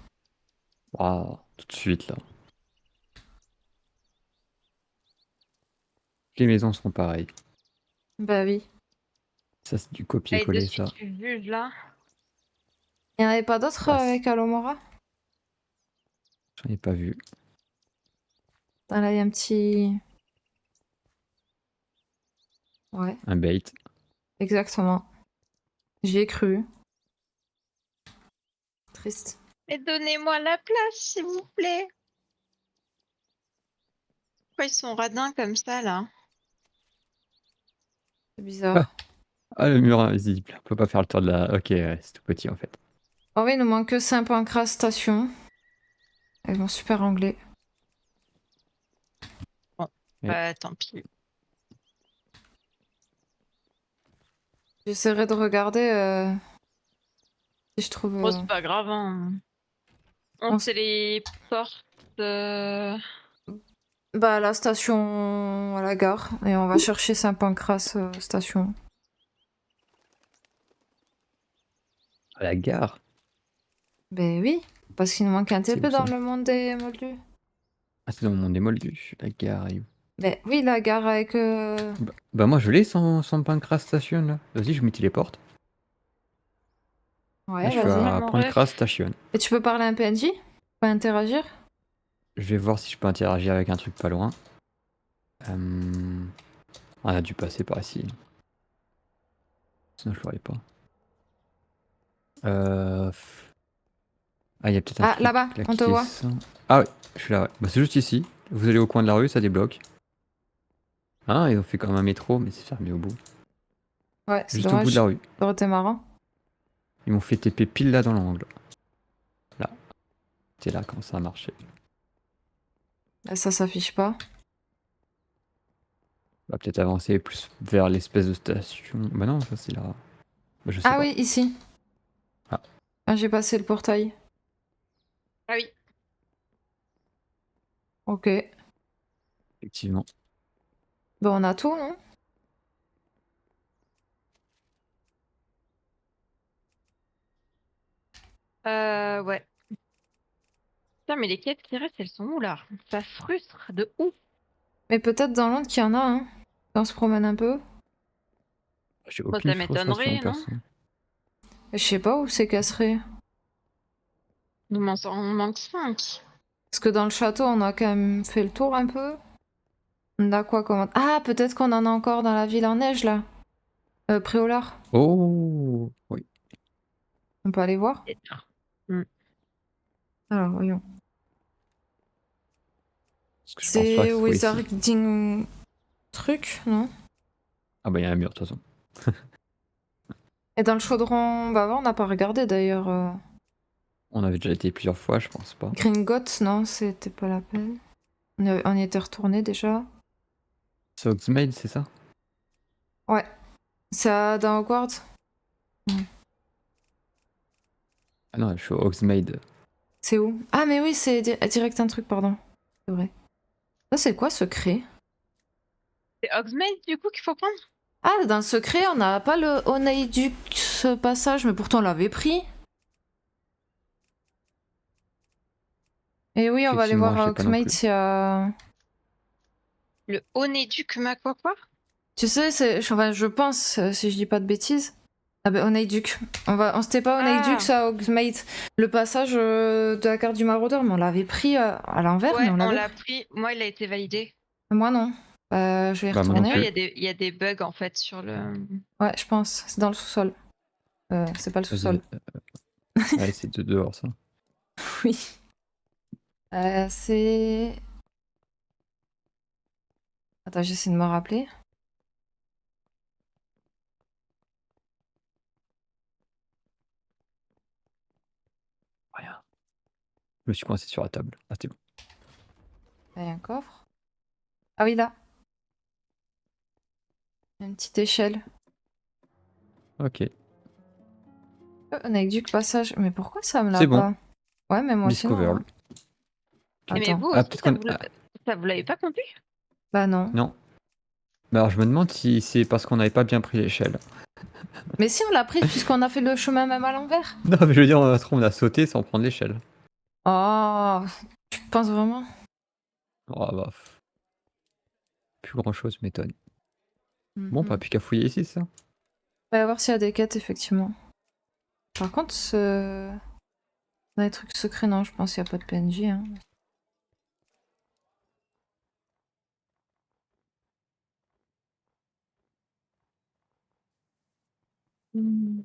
Waouh, tout de suite, là. Les maisons sont pareilles. Bah oui. Ça, c'est du Allez, de copier-coller, suite, ça. tu juges là. Il y en avait pas d'autres Ah, avec Alomora? j'en ai pas vu. Ah, là, il y a un petit. Ouais, Un bait. exactement. J'y ai cru. Triste. Mais donnez-moi la place, s'il vous plaît. Pourquoi ils sont radins comme ça, là? C'est Ah, bizarre. ah, le mur invisible. On peut pas faire le tour de la... Ok, ouais, c'est tout petit, en fait. Oh oui, il nous manque que 5 points crasse station. Avec mon super anglais. Bon, Oui. bah tant pis. J'essaierai de regarder si je trouve. Bon, c'est pas grave, hein. On Non, téléporte. Bah, à la station, à la gare. Et on va chercher Saint-Pancras station. À la gare. Ben oui, parce qu'il nous manque un C'est TP où, dans ça? le monde des moldus. Ah, c'est dans mon démoldu. La gare, elle est où? Ben oui, la gare avec. Bah, moi, je l'ai sans Pancras Station, là. Vas-y, je m'y téléporte. Là, Ouais, je suis vas-y. à Mon Pancras ref. Station. Et tu peux parler à un PNJ? Pas interagir? Je vais voir si je peux interagir avec un truc pas loin. On a dû passer par ici. Sinon, je l'aurais pas. Euh... Ah, il y a peut-être un Ah, truc là-bas, là on qui te voit. descend. Ah ouais, je suis là, ouais. Bah, c'est juste ici. Vous allez au coin de la rue, ça débloque. Ah, ils ont fait comme un métro, mais c'est fermé au bout. Ouais, c'est Juste au bout de dommage. la rue. Ça aurait été marrant. Ils m'ont fait TP pile là dans l'angle. Là. C'est là quand ça a marché. Là, ça s'affiche pas. On va peut-être avancer plus vers l'espèce de station. Bah non, ça c'est là. Bah, je sais Ah pas. oui, ici. Ah. Ah, j'ai passé le portail. Ah oui. Ok. Effectivement. Bon, on a tout, non? Ouais. Putain, mais les quêtes qui restent, elles sont où là? Ça frustre de ouf. Mais peut-être dans Londres qu'il y en a, hein. On se promène un peu. J'ai Bon, aucune ça frustration m'étonnerait, non? perso. Et je sais pas où c'est qu'elle serait. On manque 5. Parce que dans le château, on a quand même fait le tour un peu. On a quoi comme... Ah, peut-être qu'on en a encore dans la ville en neige, là. Préolard. Oh oui. On peut aller voir? Peut-être. Hmm. Alors, voyons. Parce que je pense pas C'est que ce soit ici. Wizarding... truc, non? Ah bah il y a un mur de toute façon. Et dans le chaudron... Bah, on n'a pas regardé, d'ailleurs. On avait déjà été plusieurs fois, je pense pas. Gringotts, non, c'était pas la peine. On y était retourné déjà. C'est Hogsmeade, c'est ça? Ouais. C'est dans Hogwarts? Ah non, je suis au Hogsmeade. C'est où? Ah, mais oui, c'est direct un truc, pardon. C'est vrai. Ça, c'est quoi, secret? C'est Hogsmeade du coup qu'il faut prendre? Ah, dans le secret, on n'a pas le Oneiduk passage, mais pourtant on l'avait pris. Et oui, on va aller Effectivement, voir je à l'ai pas non Hogsmeade plus. s'il y a... Le Onéduc quoi? Tu sais, enfin, je pense, si je dis pas de bêtises. Ah ben, Oneiduk. On s'était pas Oneiduk, Ah, ça, Hogsmeade. Le passage de la carte du maraudeur, mais on l'avait pris à l'envers, mais ouais, on on l'avait l'a pris. pris. Moi, il a été validé. Moi, non. Je vais y Bah, moi non retourner. Après, plus. il y a des bugs en fait sur le. Ouais, je pense. C'est dans le sous-sol. C'est pas le Vas-y, sous-sol. ouais, c'est de dehors ça. Oui. C'est... Attends, j'essaie de me rappeler. Rien. Je me suis coincé sur la table. Ah, c'est bon. Il y a un coffre. Ah oui, là. Il y a une petite échelle. Ok. Oneiduk, passage. Mais pourquoi ça me l'a C'est bon. pas? Ouais, mais moi aussi, non. Discover. Hein. Mais Attends. vous Ah, aussi, peut-être qu'on. Ah, ça vous l'avez pas compris? Bah non. non. Mais alors, je me demande si c'est parce qu'on n'avait pas bien pris l'échelle. Mais si, on l'a prise puisqu'on a fait le chemin même à l'envers. Non, mais je veux dire, on a sauté sans prendre l'échelle. Oh, tu penses vraiment? Oh, bah. Plus grand chose m'étonne. Mhm. Bon, pas plus qu'à fouiller ici, ça. On va voir s'il y a des quêtes, effectivement. Par contre, dans les trucs secrets, non, je pense qu'il n'y a pas de PNJ. Hein. Hmm.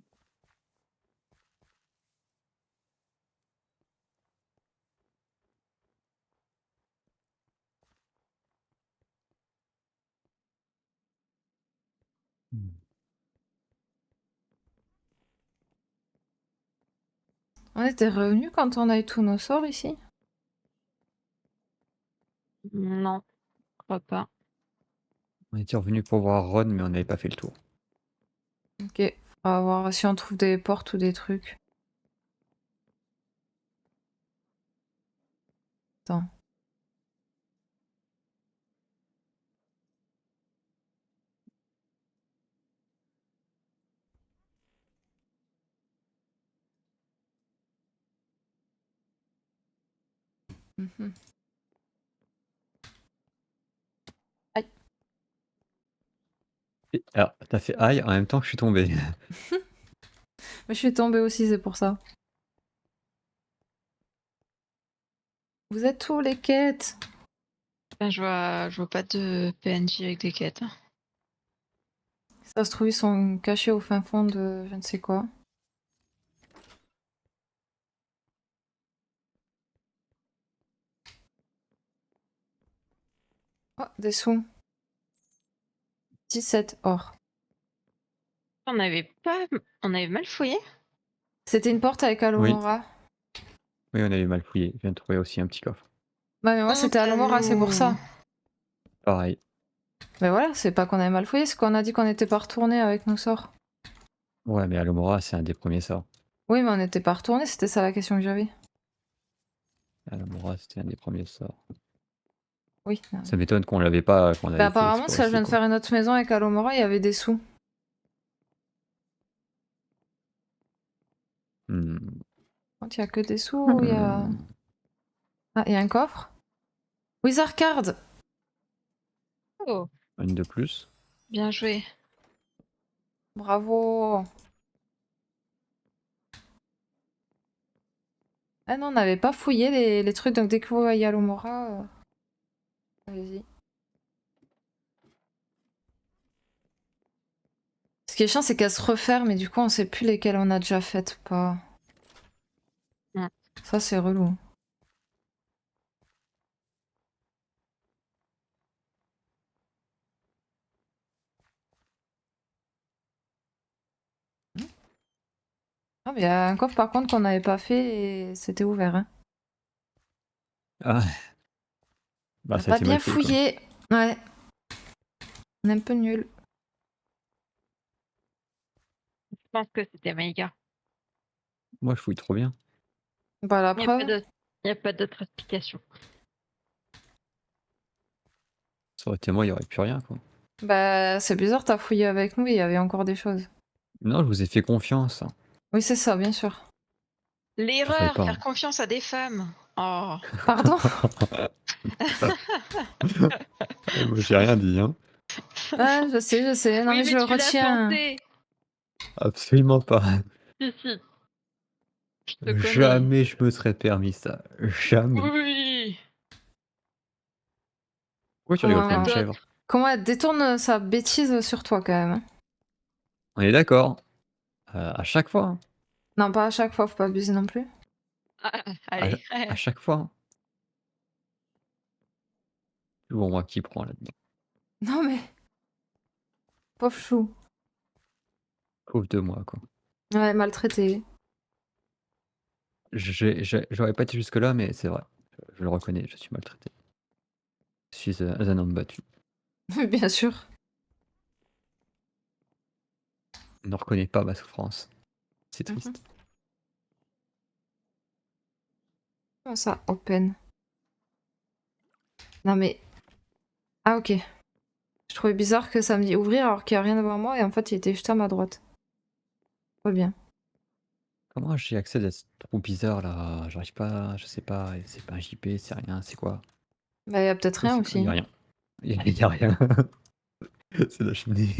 On était revenus quand on a eu tous nos sorts ici? Non, je crois pas. On était revenu pour voir Ron, mais on n'avait pas fait le tour. Ok, on va voir si on trouve des portes ou des trucs. Attends. Mhm. Aïe. Alors, t'as fait aïe en même temps que je suis tombé. Mais je suis tombée aussi, c'est pour ça. Vous êtes où, les quêtes? Ben, je vois pas de PNJ avec des quêtes. Hein. Ça se trouve, ils sont cachés au fin fond de je ne sais quoi. Oh, des sous. 17 or. On avait mal fouillé. C'était une porte avec Oui. Alomora. Oui, on avait mal fouillé. Je viens de trouver aussi un petit coffre. Bah, mais moi, c'était Alomora, c'est pour ça. Pareil. Mais voilà, c'est pas qu'on avait mal fouillé, c'est qu'on a dit qu'on n'était pas retourné avec nos sorts. Ouais, mais Alomora, c'est un des premiers sorts. Oui, mais on n'était pas retourné, c'était ça la question que j'avais. Alomora, c'était un des premiers sorts. Oui. Ça m'étonne qu'on l'avait pas, qu'on Bah, avait fait apparemment, explorer parce que je viens de ici, quoi. faire une autre maison avec Alomora, il y avait des sous. Hmm. Quand il y a que des sous, il y a... Ah, il y a un coffre. Wizard Card. Oh, Une de plus. bien joué. Bravo. Ah non, on n'avait pas fouillé les trucs, donc dès que vous voyez Alomora, allez-y. Ce qui est chiant, c'est qu'elle se referme et du coup, on sait plus lesquelles on a déjà faites ou pas. Mm. Ça, c'est relou. Ah, mais il y a un coffre par contre qu'on n'avait pas fait et c'était ouvert. Hein. Ah. On Bah, a ça a pas été bien mal fait, quoi. fouillé. Ouais. On est un peu nul. Je pense que c'était Maïga. Moi, je fouille trop bien. Bah, la Il n'y preuve. a pas d'autre explication. Ça aurait été moi, il n'y aurait plus rien, quoi. Bah, c'est bizarre, t'as fouillé avec nous et il y avait encore des choses. Non, je vous ai fait confiance. Oui, c'est ça, bien sûr. Je savais L'erreur, pas. faire confiance à des femmes. Oh. Pardon? Moi, j'ai rien dit, hein. Ah, je sais. Non, Oui, mais je mais tu l'as retiens. planté. Absolument pas. Si, si, je te connais. Jamais je me serais permis ça. Jamais. Oui. Pourquoi tu rigoles Comment, comme une Quoi chèvre? d'autre? comment elle détourne sa bêtise sur toi, quand même, hein. On est d'accord. À chaque fois, hein. Non, pas à chaque fois, faut pas abuser non plus. Ah, À allez. à chaque fois, hein. Toujours moi qui prends là-dedans. Non, mais. Pauvre chou. Pauvre de moi, quoi. Ouais, maltraité. J'aurais pas été jusque-là, mais c'est vrai. Je le reconnais, je suis maltraité. Je suis un homme battu. Bien sûr. On ne reconnaît pas ma souffrance. C'est Mhm. triste. Comment ça, open? Non, mais. Ah, ok. Je trouvais bizarre que ça me dit ouvrir alors qu'il n'y a rien devant moi et en fait il était juste à ma droite. Pas bien. Comment j'ai accès à ce trou bizarre là? J'arrive pas, je sais pas, c'est pas un JP, c'est rien, c'est quoi? Bah, il y a peut-être rien C'est quoi? Il y aussi. a rien. Il y a rien. C'est la cheminée.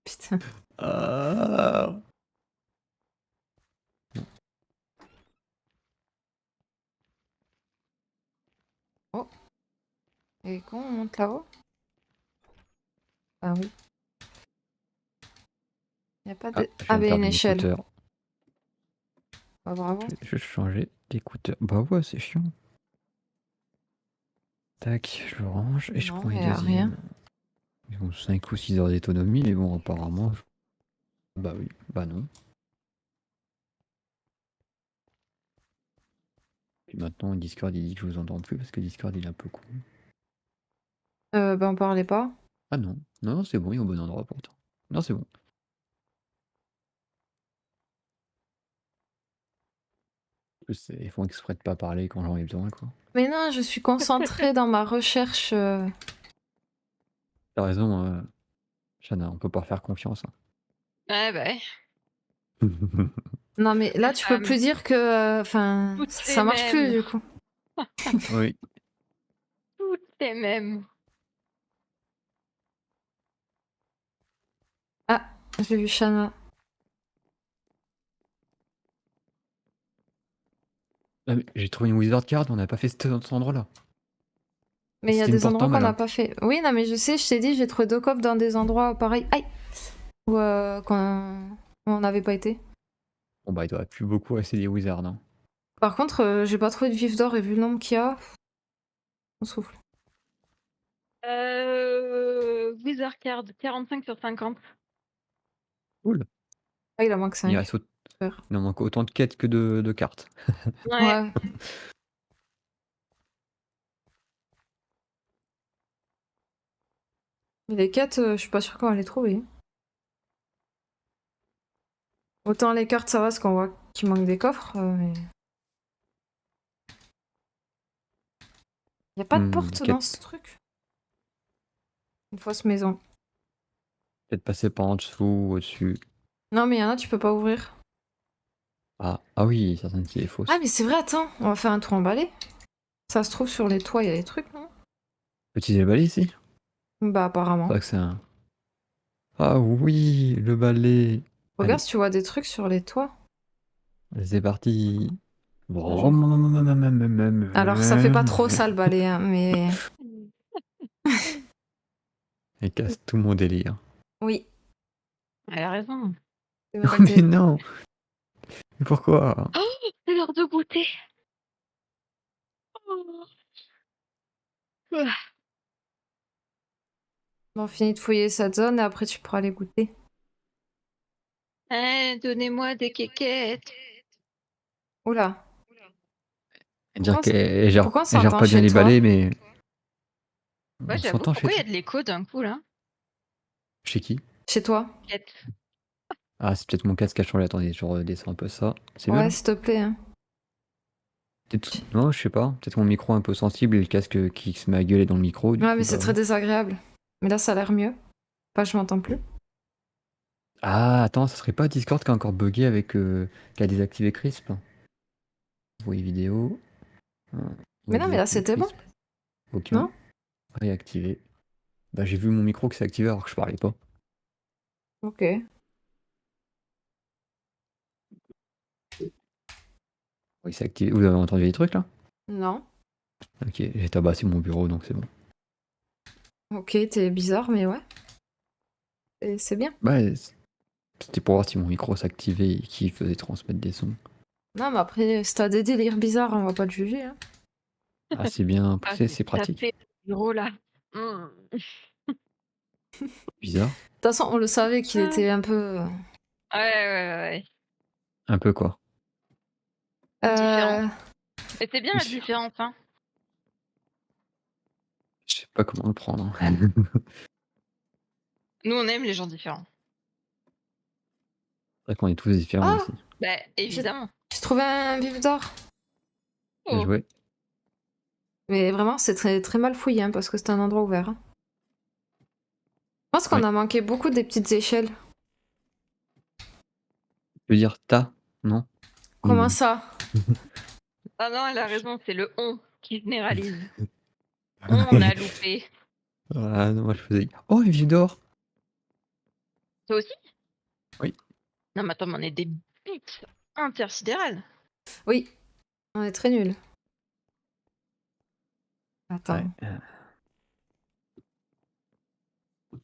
Putain. Ah! Oh. Et quand on monte là-haut? Ah oui. Y a pas Ah, de. je Ah, viens de bah, perdre une mon échelle. écouteur. Bah, bravo. Je vais changer d'écouteur. Bah ouais, c'est chiant. Tac, je le range et je Non, prends les y a rien. deuxièmes. Ils ont 5 ou 6 heures d'autonomie, mais bon, apparemment. Bah oui, bah non. Puis maintenant, Discord il dit que je vous entends plus parce que Discord il est un peu con. Bah, on parlait pas. Ah non, non, non, c'est bon, il est au bon endroit pourtant. Non, c'est bon. Ils font exprès de pas parler quand j'en ai besoin, quoi. Mais non, je suis concentrée dans ma recherche. T'as raison, Shana, on peut pas faire confiance, Ouais, bah ouais. hein. Non, mais là, Les tu peux femmes, plus dire que. Enfin, toutes les ça marche plus mêmes. du coup. Oui. Toutes les mêmes. Ah, j'ai vu Shana. Ah, mais j'ai trouvé une wizard card, on n'a pas fait cet endroit-là. Mais il y a C'était une des porte endroits qu'on n'a normale, hein. pas fait. Oui, non, mais je sais, je t'ai dit, j'ai trouvé 2 coffres dans des endroits pareils. Aïe! Où, où on n'avait pas été. Bon bah il doit plus beaucoup rester des wizards, hein. Par contre, j'ai pas trouvé de vif d'or et vu le nombre qu'il y a, on souffle. Wizard Card, 45 sur 50. Cool. Ah, il en manque Il 5. reste Super. il en manque autant de quêtes que de cartes. Ouais. Ouais. Mais les quêtes, je suis pas sûre qu'on va les trouver. Autant les cartes, ça va, parce qu'on voit qu'il manque des coffres, mais. Y a pas de porte dans Quête, ce truc? Une fausse maison. peut-être passer par en dessous ou au-dessus. Non, mais y en a, tu peux pas ouvrir. Ah oui, certaines qui est fausse. Ah, mais c'est vrai, attends, on va faire un tour en balai. Ça se trouve sur les toits, y a des trucs, non? Utiliser le balai ici? Bah, C'est apparemment. vrai que c'est un. Ah oui, le balai. Regarde Allez, si tu vois des trucs sur les toits. c'est parti. Alors, ça fait pas trop ça le balai, hein, mais. Et casse tout mon délire. Oui, Elle a raison. c'est Non mais mérité. non! Mais pourquoi? Oh, c'est l'heure de goûter. Oh. Ah. Bon, on finit de fouiller cette zone et après tu pourras les goûter. Donnez-moi des kékettes. Oula, Dire pourquoi, qu'elle gère, pourquoi on elle gère s'entend pas bien chez les toi? balais, mais Ouais, on j'avoue, s'entend chez pourquoi il y a toi. de l'écho d'un coup là? Chez qui? Chez toi? Kékettes. Ah, c'est peut-être mon casque qui a changé. Attendez, je redescends un peu ça. C'est mieux Ouais, là? s'il te plaît, hein. Non, je sais pas. Peut-être mon micro un peu sensible et le casque qui se met à gueuler dans le micro. Du Ouais, coup, mais c'est bah très ouais. désagréable. Mais là, ça a l'air mieux. Enfin, je m'entends plus. Ah, attends, ça serait pas Discord qui a encore bugué avec. Qui a désactivé Crisp? Vous voyez vidéo. Mais non, mais là, c'était bon. Ok. Non. Réactivé. Bah, j'ai vu mon micro qui s'est activé alors que je parlais pas. Ok. Oui, c'est activé. Vous avez entendu des trucs là? Non. Ok, j'ai tabassé mon bureau donc c'est bon. Ok, t'es bizarre, mais ouais. Et c'est bien. Bah, c'était pour voir si mon micro s'activait et qui faisait transmettre des sons. Non, mais après, si t'as des délires bizarres, on va pas te juger. Hein. Ah, c'est bien Ah, poussé, c'est pratique. tapé le bureau là. Mm. Bizarre. De toute façon, on le savait qu'il était un peu. Ouais. Un peu quoi. Différent. Et c'est bien la Différent. différence, hein. Je sais pas comment le prendre. Hein. Nous, on aime les gens différents. C'est vrai qu'on est tous différents Ah ici. Bah, évidemment. J'ai trouvé un vif d'or. Bien Oh. joué. Mais vraiment, c'est très, très mal fouillé hein, parce que c'est un endroit ouvert. Hein. Je pense qu'on Ouais. a manqué beaucoup des petites échelles. Tu veux dire ta? Non? Comment Nul. ça? Ah non, elle a raison, c'est le on qui généralise. On a loupé. Ah non, moi je faisais. Oh, une vif d'or! Toi aussi? Oui. Non, mais attends, mais on est des buts intersidérales. Oui, on est très nuls. Attends. Ouais. Je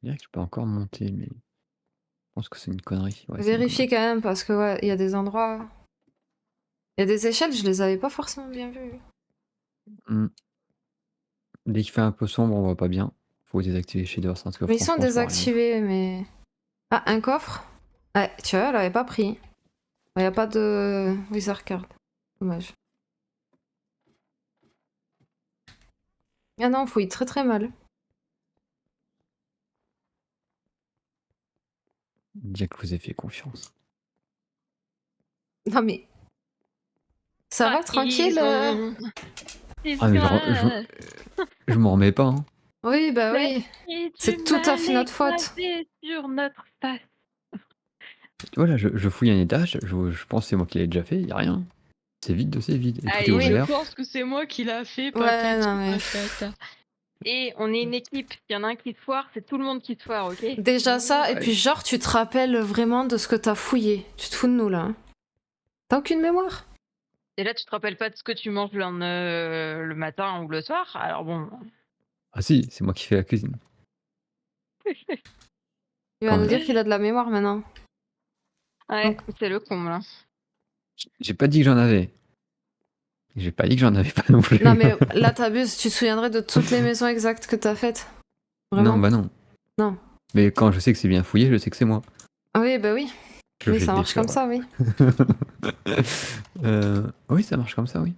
dirais que je peux encore monter, mais je pense que c'est une connerie. Ouais, c'est une Vérifier connerie. quand même parce que ouais, il y a des endroits. Il y a des échelles, je les avais pas forcément bien vues. Hmm. Dès qu'il fait un peu sombre, on voit pas bien. Faut désactiver les shaders parce que Mais ils sont franchement, ça va rien foutre. désactivés, mais. Ah, un coffre? Ouais, tu vois, elle avait pas pris. Il y a pas de wizard card. Dommage. Ah non, on fouille très très mal. Jack vous ai fait confiance. Non mais. Ça va, tranquille Trahison. Ah, mais je m'en remets pas. Hein. Oui, bah oui. Et C'est tu tout à m'as fait notre faute. écrasé sur notre face. Tu vois, là, je fouille un étage. Je pense que c'est moi qui l'ai déjà fait. Y a rien. C'est vide de c'est vide. Et tout est Allez, je ouvert. pense que c'est moi qui l'a fait, Ouais, patati non mais. patata. Et on est une équipe. Il y en a un qui se foire, c'est tout le monde qui se foire, ok? Déjà ça, et Ouais. puis genre, tu te rappelles vraiment de ce que t'as fouillé. Tu te fous de nous là. Hein. T'as aucune mémoire? Et là, tu te rappelles pas de ce que tu manges le matin ou le soir? Alors bon. Ah si, c'est moi qui fais la cuisine. Il va Quand nous même. dire qu'il a de la mémoire maintenant. Ouais, Donc- c'est le comble. Hein. J'ai pas dit que j'en avais. J'ai pas dit que j'en avais pas non plus. Non mais là t'abuses, tu te souviendrais de toutes les maisons exactes que t'as faites? Vraiment? Non, bah non. Non. Mais quand je sais que c'est bien fouillé, je sais que c'est moi. Oui, bah oui. Je Oui, vais ça le marche décrire, comme ça, oui. Oui, ça marche comme ça, oui.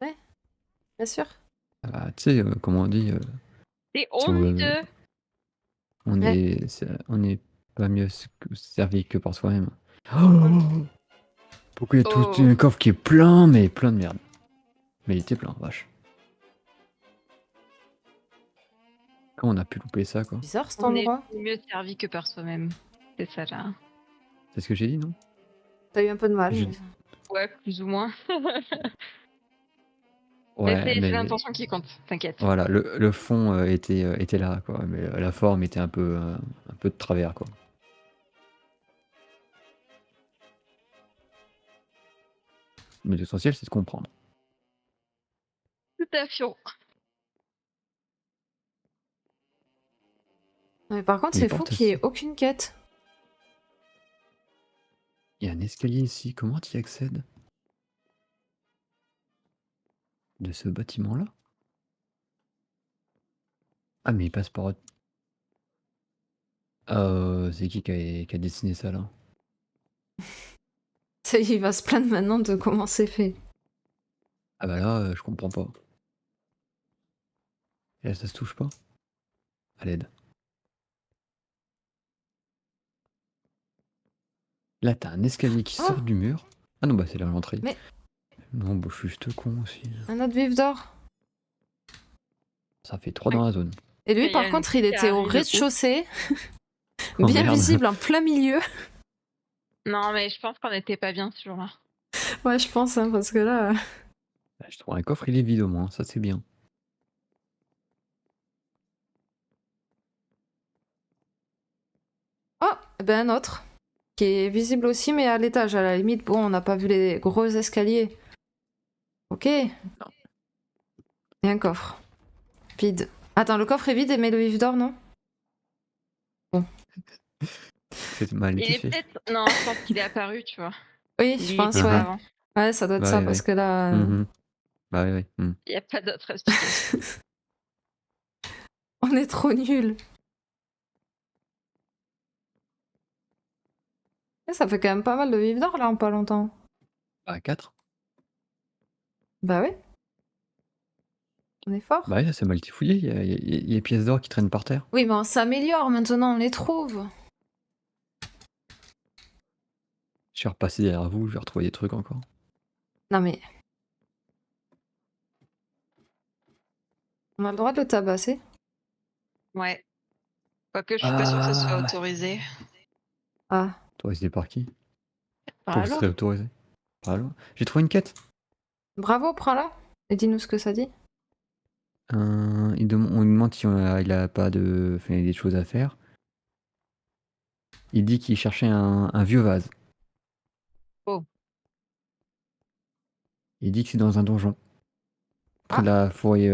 Bien sûr. Ah, tu sais, comment on dit, C'est si on veut, honteux! Ouais. on est pas mieux servi que par soi-même. Oh, pourquoi il y a tout Oh! un coffre qui est plein, mais plein de merde. Mais il était plein, vache. Comment on a pu louper ça, quoi? Bizarre cet On est endroit. mieux servi que par soi-même. C'est ça là. C'est ce que j'ai dit, non? T'as eu un peu de mal. Je- mais- Ouais, plus ou moins. Mais Ouais, c'est mais l'intention qui compte, t'inquiète. voilà, le fond était là, quoi. Mais la forme était un peu de travers, quoi. Mais l'essentiel, c'est de comprendre. Tout à fait. Mais par contre, Les c'est fou portes qu'il y ait aussi. aucune quête. Il y a un escalier ici, comment tu y accèdes? De ce bâtiment-là? Ah, mais il passe par... c'est qui a dessiné ça, là? Il va se plaindre maintenant de comment c'est fait. Ah bah là, je comprends pas. Et là, ça se touche pas? À l'aide. Là, t'as un escalier qui Oh sort du mur. Ah non, bah c'est là l'entrée. Mais- Non, bah je suis juste con aussi. Un autre vif d'or. Ça fait 3 dans la zone. Et lui, Il y a par une contre, il était au carré de haut. rez-de-chaussée, Oh bien merde. visible en plein milieu. Non, mais je pense qu'on était pas bien sûr là. Ouais, je pense, hein, parce que là. Bah, je trouve un coffre, il est vide au moins, ça c'est bien. Oh, ben un autre. Qui est visible aussi, mais à l'étage, à la limite. Bon, on n'a pas vu les gros escaliers. Ok. Et un coffre. Vide. Attends, le coffre est vide, mais le vif d'or, non? C'est mal Il été est fait. peut-être. Non, je pense qu'il est apparu, tu vois. Oui, je Il y pense, était pas ouais. Uhum. avant. Ouais, ça doit être Bah ça, oui, parce oui. que là... Mhm. Bah oui, oui. Il n'y a pas d'autre explication. on est trop nuls. Ça fait quand même pas mal de vif d'or, là, en pas longtemps. Bah 4. Bah oui. On est fort. Bah oui, ça c'est mal fouillé, il y a des pièces d'or qui traînent par terre. Oui, mais on s'améliore, maintenant, on les trouve. Je vais repasser derrière vous, je vais retrouver des trucs encore. Non, mais... On a le droit de le tabasser. Ouais. Quoique, je suis pas sûre que ça soit Ah, autorisé. Ah. autorisé par qui? Par Pourquoi ce la loi. serait autorisé? Par la loi. J'ai trouvé une quête. Bravo, prends-la. Et dis-nous ce que ça dit. On lui demande si il a pas de, enfin, il a des choses à faire. Il dit qu'il cherchait un vieux vase. Oh. Il dit que c'est dans un donjon. Près de Ah. la forêt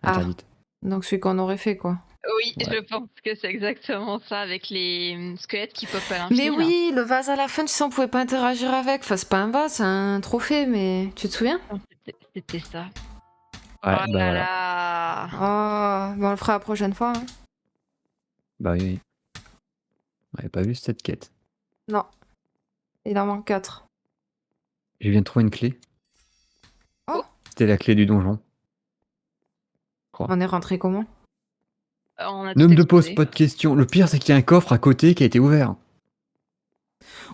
Ah. interdite. Donc celui qu'on aurait fait, quoi. Oui, Ouais. je pense que c'est exactement ça avec les squelettes qui pop à Mais l'infini. Là. oui, le vase à la fin, tu sais, on pouvait pas interagir avec. Enfin, c'est pas un vase, c'est un trophée, mais... Tu te souviens? Non, c'était ça. Ouais, Oh bah là voilà. là. Oh, bon, on le fera la prochaine fois. Hein. Bah oui, oui. On n'avait pas vu cette quête. Non, il en manque 4. Je viens de trouver une clé. Oh, Oh, C'était la clé du donjon. Je crois. on est rentré comment? on a Ne tout me pose explosé. pas de questions. Le pire, c'est qu'il y a un coffre à côté qui a été ouvert.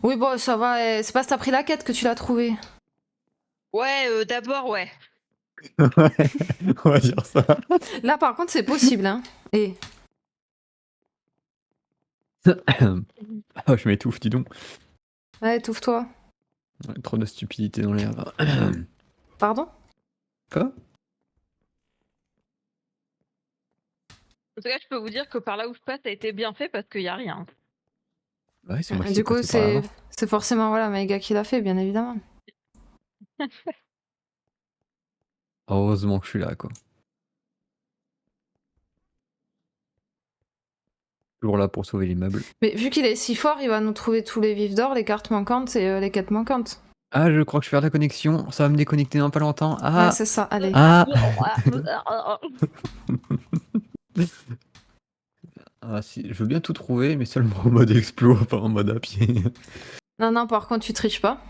Oui, bon, ça va, c'est pas si t'as pris la quête que tu l'as trouvé. Ouais, d'abord, ouais. Ouais, on va dire ça. Là, par contre, c'est possible, hein. Et... Oh, je m'étouffe, dis donc. Ouais, étouffe-toi. Ouais, trop de stupidité dans l'air. Pardon? Quoi? En tout cas, je peux vous dire que par là où je passe, ça a été bien fait parce qu'il y a rien. Bah oui, c'est moi qui suis Du coup, passé par là-bas. c'est forcément, voilà, Maïga qui l'a fait, bien évidemment. Heureusement que je suis là, quoi. Toujours là pour sauver les meubles. Mais vu qu'il est si fort, il va nous trouver tous les vifs d'or, les cartes manquantes et les quêtes manquantes. Ah, je crois que je vais faire la connexion. Ça va me déconnecter dans pas longtemps. Ouais, Ah! c'est ça, allez. Ah! Ah si, je veux bien tout trouver, mais seulement en mode explo, pas en mode à pied. Non, non, par contre, tu triches pas.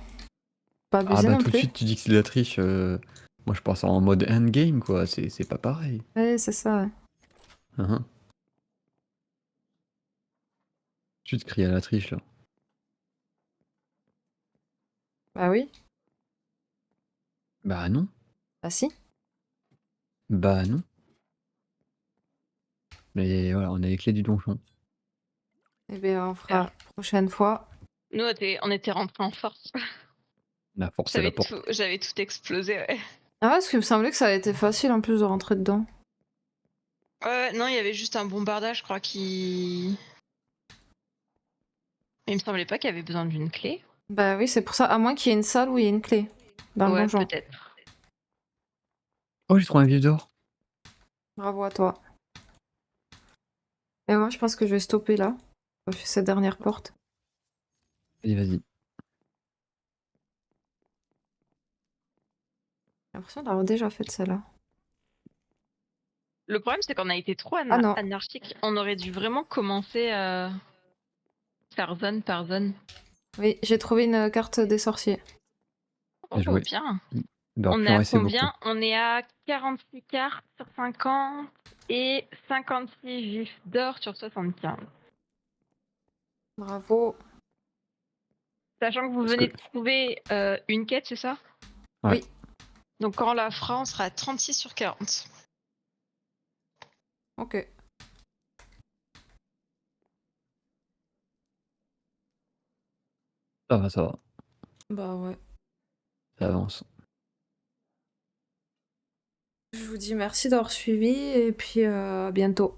Pas Ah abuser bah non tout de plus. suite tu dis que c'est de la triche. Moi je pense en mode endgame quoi, c'est pas pareil. Ouais, c'est ça, ouais. Hein. Tu te cries à la triche là. Bah oui, Bah non. bah si. Bah non. Mais voilà, on a les clés du donjon. Eh bien, on fera prochaine fois. Nous, on était rentrés en force. On a forcé la porte. J'avais tout explosé, ouais. Ah ouais, parce qu'il me semblait que ça a été facile en plus de rentrer dedans. Ouais, non, il y avait juste un bombardage, je crois, qui. Il me semblait pas qu'il y avait besoin d'une clé. Bah oui, c'est pour ça, à moins qu'il y ait une salle où il y ait une clé dans le Ouais, donjon. peut-être. Oh j'ai trouvé un vif d'or. Bravo à toi. Et moi, je pense que je vais stopper là. Je fais cette dernière porte. Vas-y, vas-y. J'ai l'impression d'avoir déjà fait celle-là. Le problème, c'est qu'on a été trop Ah non. anarchique. On aurait dû vraiment commencer faire zone par zone. Oui, j'ai trouvé une carte des sorciers. Bien Oh, joué. bien. Il doit On plus est en à rester beaucoup. combien? On est à 46 cartes sur 50 et 56 vifs d'or sur 75. Bravo. Sachant que vous Parce venez que. de trouver une quête, c'est ça? Ouais. Oui. Donc quand on la fera, on sera à 36 sur 40. Ok. Ça va, ça va. Bah ouais. Ça avance. Je vous dis merci d'avoir suivi et puis à bientôt.